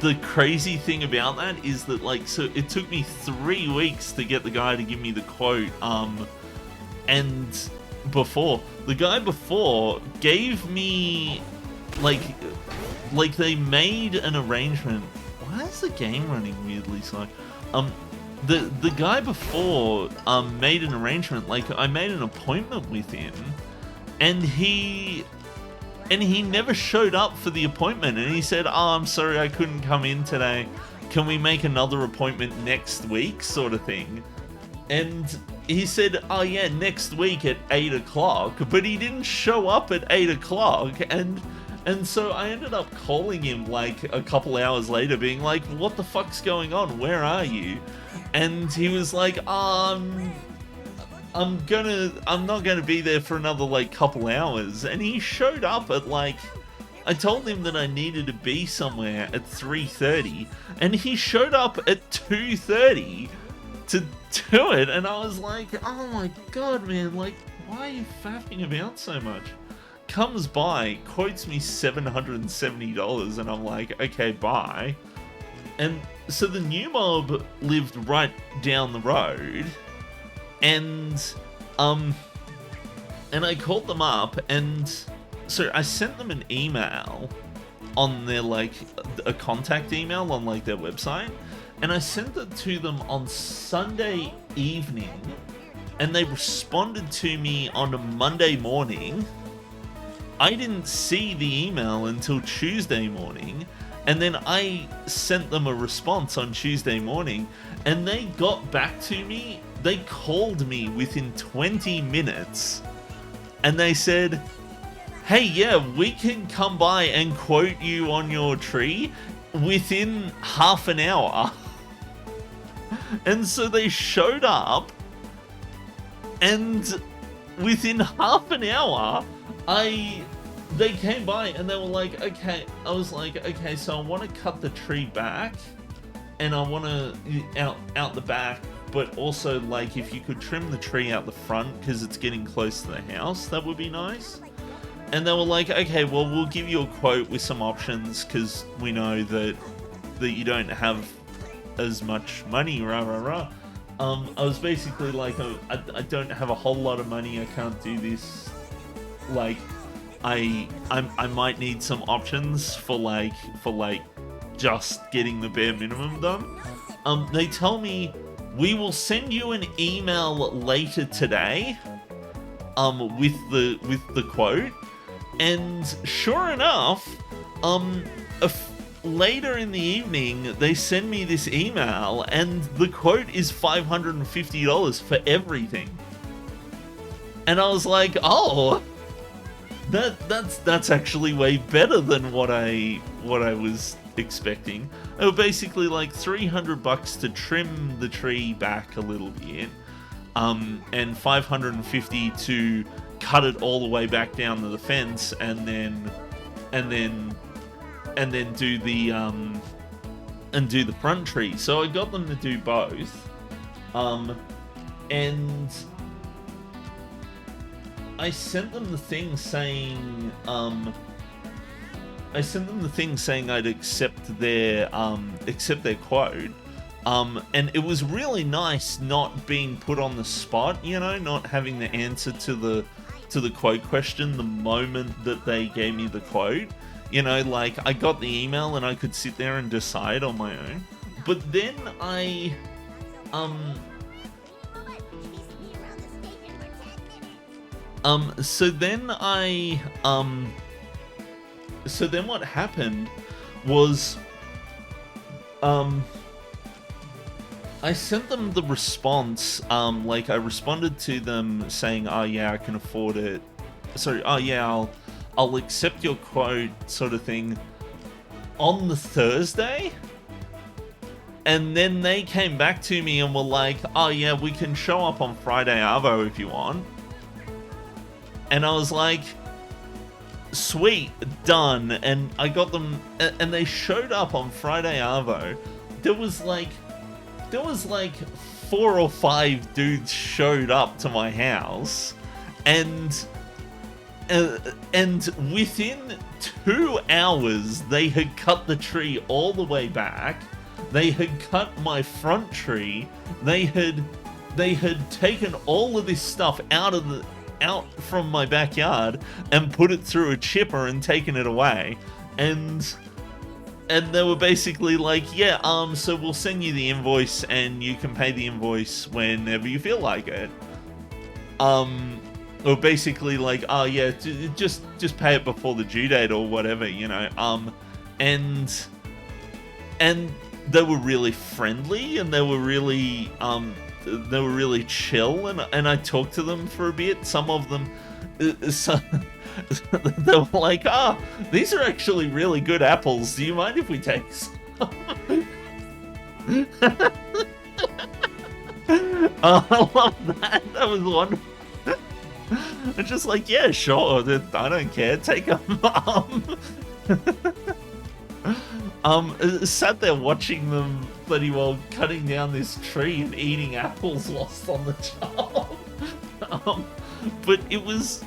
the crazy thing about that is that, like, so it took me 3 weeks to get the guy to give me the quote, and the guy before gave me, like they made an arrangement. Why is the game running weirdly slow? The guy before made an arrangement, like I made an appointment with him, and he never showed up for the appointment, and he said, "Oh, I'm sorry, I couldn't come in today. Can we make another appointment next week?" sort of thing. And he said, "Oh yeah, next week at 8 o'clock," but he didn't show up at 8 o'clock, and so I ended up calling him like a couple hours later being like, "What the fuck's going on? Where are you?" And he was like, I'm not gonna be there for another like couple hours. And he showed up at like, I told him that I needed to be somewhere at 3:30, and he showed up at 2:30 to do it. And I was like, oh my god, man, like, why are you faffing about so much? Comes by, quotes me $770, and I'm like, okay, bye. And so the new mob lived right down the road, and I called them up, and so I sent them an email on their, like, a contact email on, like, their website, and I sent it to them on Sunday evening, and they responded to me on a Monday morning. I didn't see the email until Tuesday morning, and then I sent them a response on Tuesday morning, and they got back to me. They called me within 20 minutes, and they said, "Hey, yeah, we can come by and quote you on your tree within half an hour." And so they showed up, and within half an hour, they came by, and they were like, okay, I was like, okay, so I want to cut the tree back, and I want to out the back, but also, like, if you could trim the tree out the front because it's getting close to the house, that would be nice. And they were like, okay, well, we'll give you a quote with some options because we know that you don't have as much money, rah rah rah. I was basically like, I don't have a whole lot of money, I can't do this. Like, I might need some options for just getting the bare minimum done. They tell me, we will send you an email later today, with the quote. And sure enough, later in the evening, they send me this email, and the quote is $550 for everything. And I was like, oh, that's actually way better than what I was expecting. They were basically like $300 to trim the tree back a little bit, and $550 to cut it all the way back down to the fence, and then do the and do the front tree. So I got them to do both. And I sent them the thing saying, I'd accept their quote. And it was really nice not being put on the spot, you know, not having the answer to the quote question the moment that they gave me the quote. You know, like, I got the email and I could sit there and decide on my own. But then so then what happened was, I sent them the response, like, I responded to them saying, oh yeah, I can afford it. Sorry, oh yeah, I'll accept your quote, sort of thing, on the Thursday. And then they came back to me and were like, oh yeah, we can show up on Friday Arvo if you want. And I was like, sweet, done. And I got them, and they showed up on Friday Arvo. There was like 4 or 5 dudes showed up to my house, and within 2 hours they had cut the tree all the way back. They had cut my front tree. They had taken all of this stuff out from my backyard and put it through a chipper and taken it away. And they were basically like, yeah, so we'll send you the invoice and you can pay the invoice whenever you feel like it. Or basically like, oh yeah, just pay it before the due date or whatever, you know. And they were really friendly, and they were really chill, and I talked to them for a bit. Some of them, they were like, oh, these are actually really good apples. Do you mind if we take some? Oh, I love that. That was wonderful. I'm just like, yeah, sure. I don't care. Take them. Sat there watching them bloody well cutting down this tree and eating apples lost on the job. But it was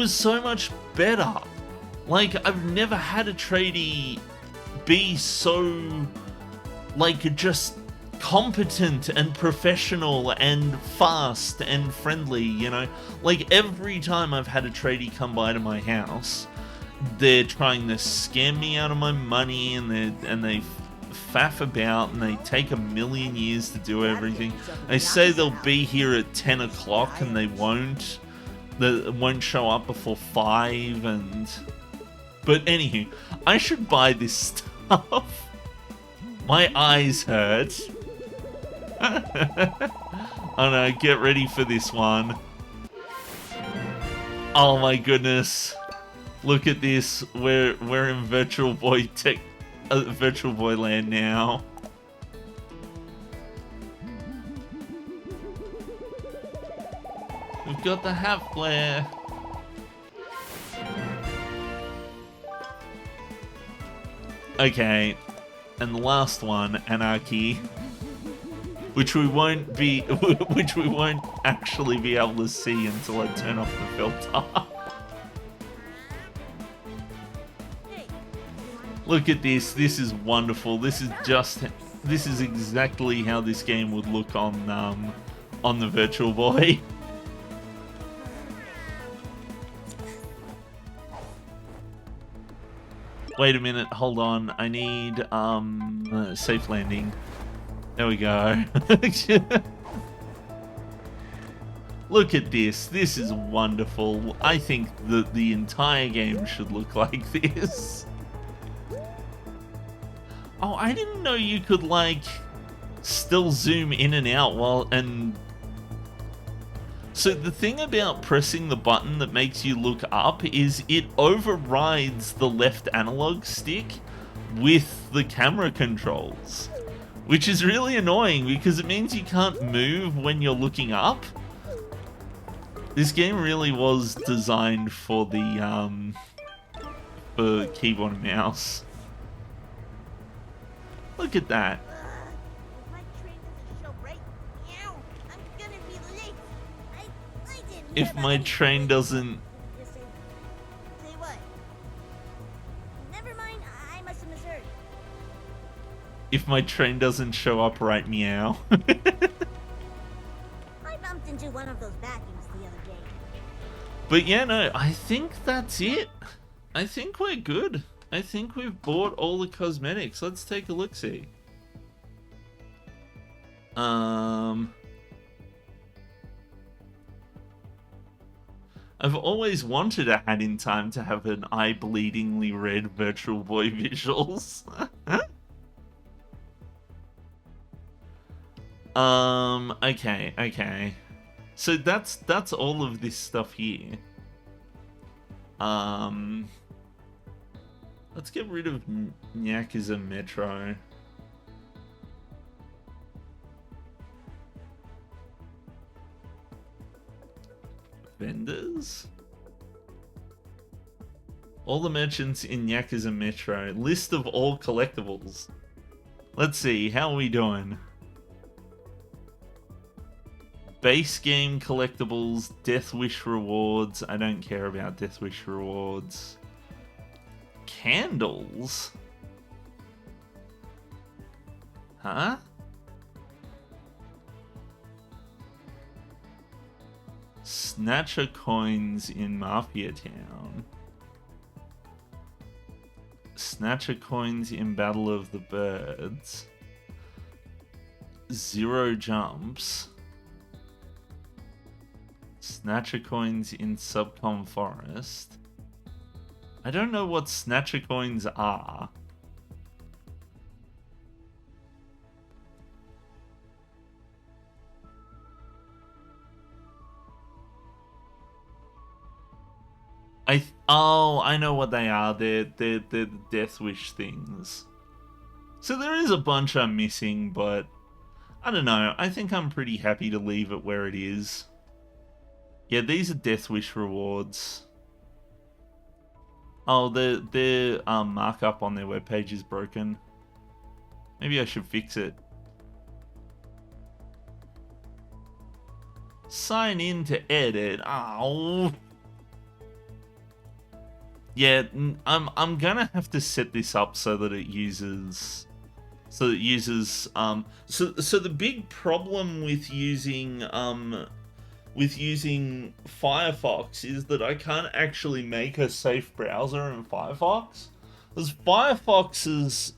so much better. Like, I've never had a tradie be so, like, just competent and professional and fast and friendly, you know? Like, every time I've had a tradie come by to my house, they're trying to scam me out of my money, and they faff about, and they take a million years to do everything. They say they'll be here at 10 o'clock and they won't show up before 5. But anywho, I should buy this stuff. My eyes hurt. Oh no, get ready for this one. Oh my goodness. Look at this. We're in Virtual Boy land now. We've got the half flare. Okay, and the last one, Anarchy, which we won't actually be able to see until I turn off the filter. Look at this. This is wonderful. This is exactly how this game would look on the Virtual Boy. Wait a minute, hold on. I need safe landing. There we go. Look at this. This is wonderful. I think that the entire game should look like this. Oh, I didn't know you could, like, still zoom in and out So the thing about pressing the button that makes you look up is it overrides the left analog stick with the camera controls, which is really annoying because it means you can't move when you're looking up. This game really was designed for the for keyboard and mouse. Look at that. If my train doesn't show right now, I'm gonna be late. I didn't hear If about my any train late. doesn't... Just say what? Never mind, I must have misheard. If my train doesn't show up right, meow. I bumped into one of those vacuums the other day. But yeah, no, I think that's it. I think we're good. I think we've bought all the cosmetics. Let's take a look-see. I've always wanted a hat in time to have an eye-bleedingly red Virtual Boy visuals. Okay. So that's all of this stuff here. Let's get rid of Yakuza Metro. Vendors? All the merchants in Yakuza Metro. List of all collectibles. Let's see, how are we doing? Base game collectibles, Death Wish rewards. I don't care about Death Wish rewards. Candles? Huh? Snatcher coins in Mafia Town. Snatcher coins in Battle of the Birds. Zero jumps. Snatcher coins in Subcom Forest. I don't know what Snatcher coins are. Oh, I know what they are. They're the Death Wish things. So there is a bunch I'm missing, but I don't know. I think I'm pretty happy to leave it where it is. Yeah, these are Death Wish rewards. Oh, their markup on their webpage is broken. Maybe I should fix it. Sign in to edit. Oh. Yeah, I'm gonna have to set this up so that it uses so the big problem with using Firefox is that I can't actually make a safe browser in Firefox. Because Firefox's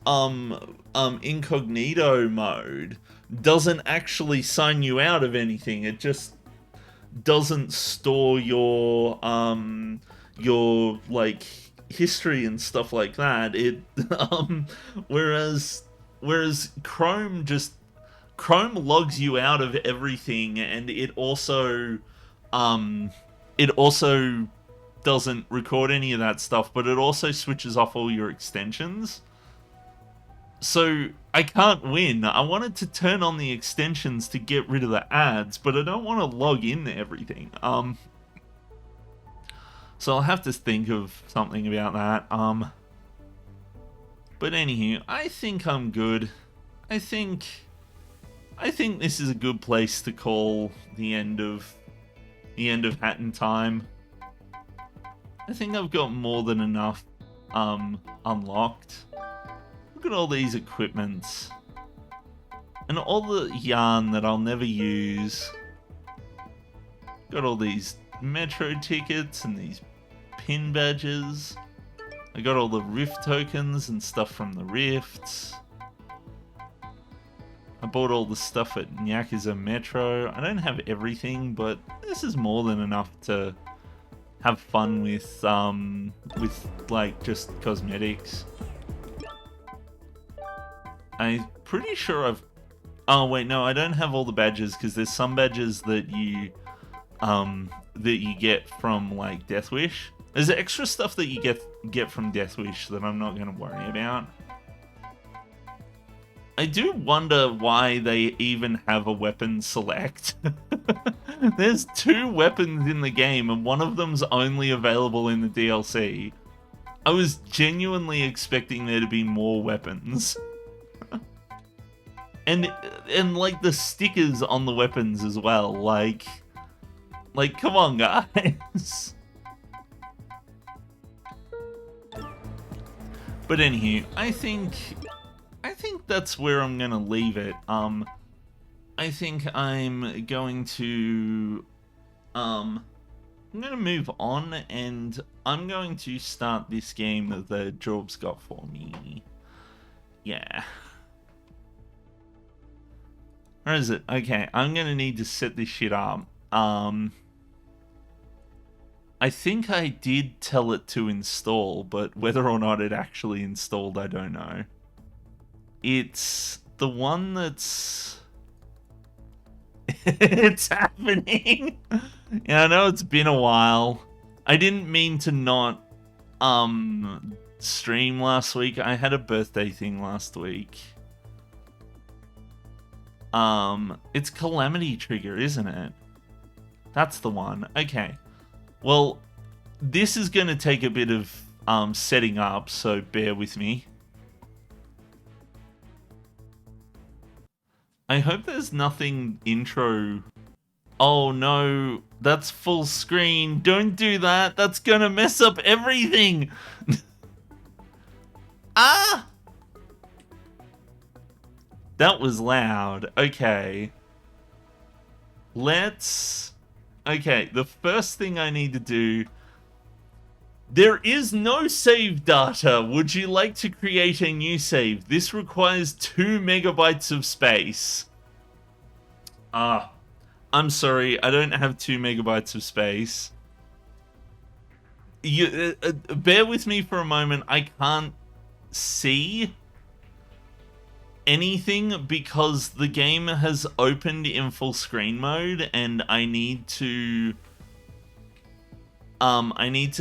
incognito mode doesn't actually sign you out of anything. It just doesn't store your like history and stuff like that. It whereas Chrome logs you out of everything, and it also doesn't record any of that stuff, but it also switches off all your extensions. So I can't win. I wanted to turn on the extensions to get rid of the ads, but I don't want to log into everything. So I'll have to think of something about that. But anywho, I think I'm good. I think this is a good place to call the end of Hat in Time. I think I've got more than enough unlocked. Look at all these equipments. And all the yarn that I'll never use. Got all these Metro tickets and these pin badges. I got all the Rift tokens and stuff from the Rifts. I bought all the stuff at Yakuza Metro. I don't have everything, but this is more than enough to have fun with like just cosmetics. I'm pretty sure I've... Oh wait, no, I don't have all the badges because there's some badges that you get from like Death Wish. There's extra stuff that you get from Death Wish that I'm not going to worry about. I do wonder why they even have a weapon select. There's 2 weapons in the game and one of them's only available in the DLC. I was genuinely expecting there to be more weapons. And like the stickers on the weapons as well. Like come on, guys. But anywho, I think that's where I'm gonna leave it. I think I'm going to I'm gonna move on, and I'm going to start this game that the Jorb's got for me. Yeah. Where is it? Okay, I'm gonna need to set this shit up. I think I did tell it to install, but whether or not it actually installed, I don't know. It's the one that's... It's happening! Yeah, I know it's been a while. I didn't mean to not, stream last week. I had a birthday thing last week. It's Calamity Trigger, isn't it? That's the one. Okay. Well, this is going to take a bit of setting up, so bear with me. I hope there's nothing intro. Oh no, that's full screen. Don't do that. That's going to mess up everything. Ah! That was loud. Okay. Okay, the first thing I need to do... There is no save data. Would you like to create a new save? This requires 2 megabytes of space. I'm sorry, I don't have 2 megabytes of space. Bear with me for a moment. I can't see anything because the game has opened in full screen mode, and I need to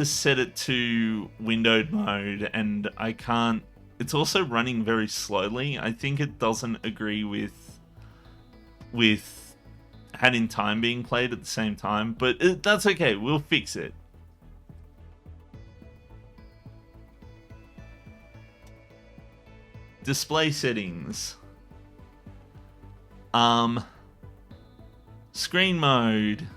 set it to windowed mode, and I can't. It's also running very slowly. I think it doesn't agree with Had in Time being played at the same time, but that's okay. We'll fix it. Display settings. Screen mode.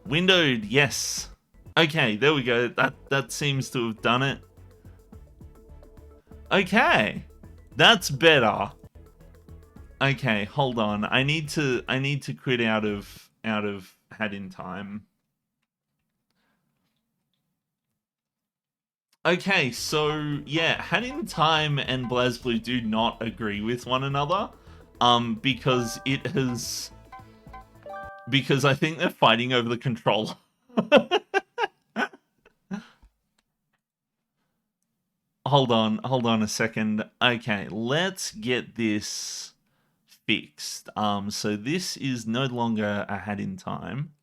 Windowed, yes. Okay, there we go. That seems to have done it. Okay. That's better. Okay, hold on. I need to quit out of Had in Time. Okay, so yeah, Had in Time and BlazBlue do not agree with one another. Because I think they're fighting over the controller. Hold on a second. Okay, let's get this fixed. So this is no longer a Had in Time.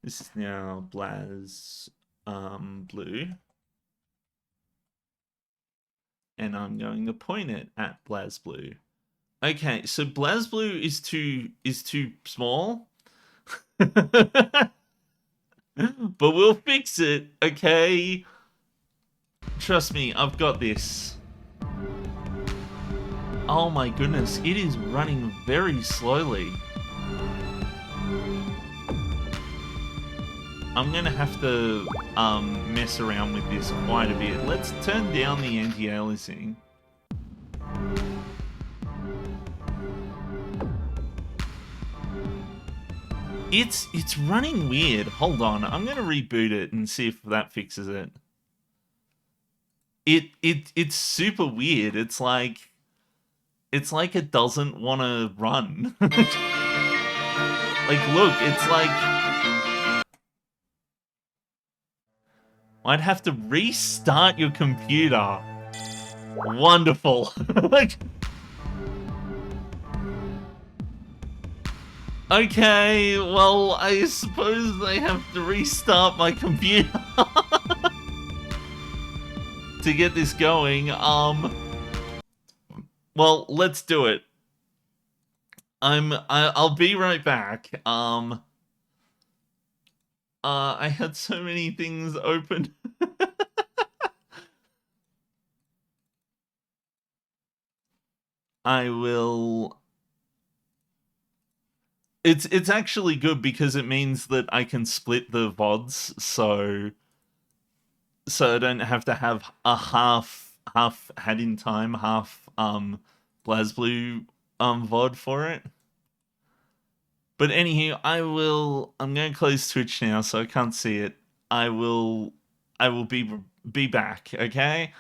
This is now BlazBlue. And I'm going to point it at BlazBlue. Okay, so BlazBlue is too small. But we'll fix it, okay? Trust me, I've got this. Oh my goodness, it is running very slowly. I'm gonna have to mess around with this quite a bit. Let's turn down the anti-aliasing. It's running weird. Hold on, I'm gonna reboot it and see if that fixes it. It's super weird. It's like it doesn't want to run. Like, look, it's like I'd have to restart your computer. Wonderful. Like, okay, well, I suppose I have to restart my computer to get this going. Well, let's do it. I'll be right back. I had so many things open. I will... It's actually good because it means that I can split the VODs, so I don't have to have a half Had in Time, half BlazBlue VOD for it. But anywho, I'm going to close Twitch now so I can't see it. I will be back, okay?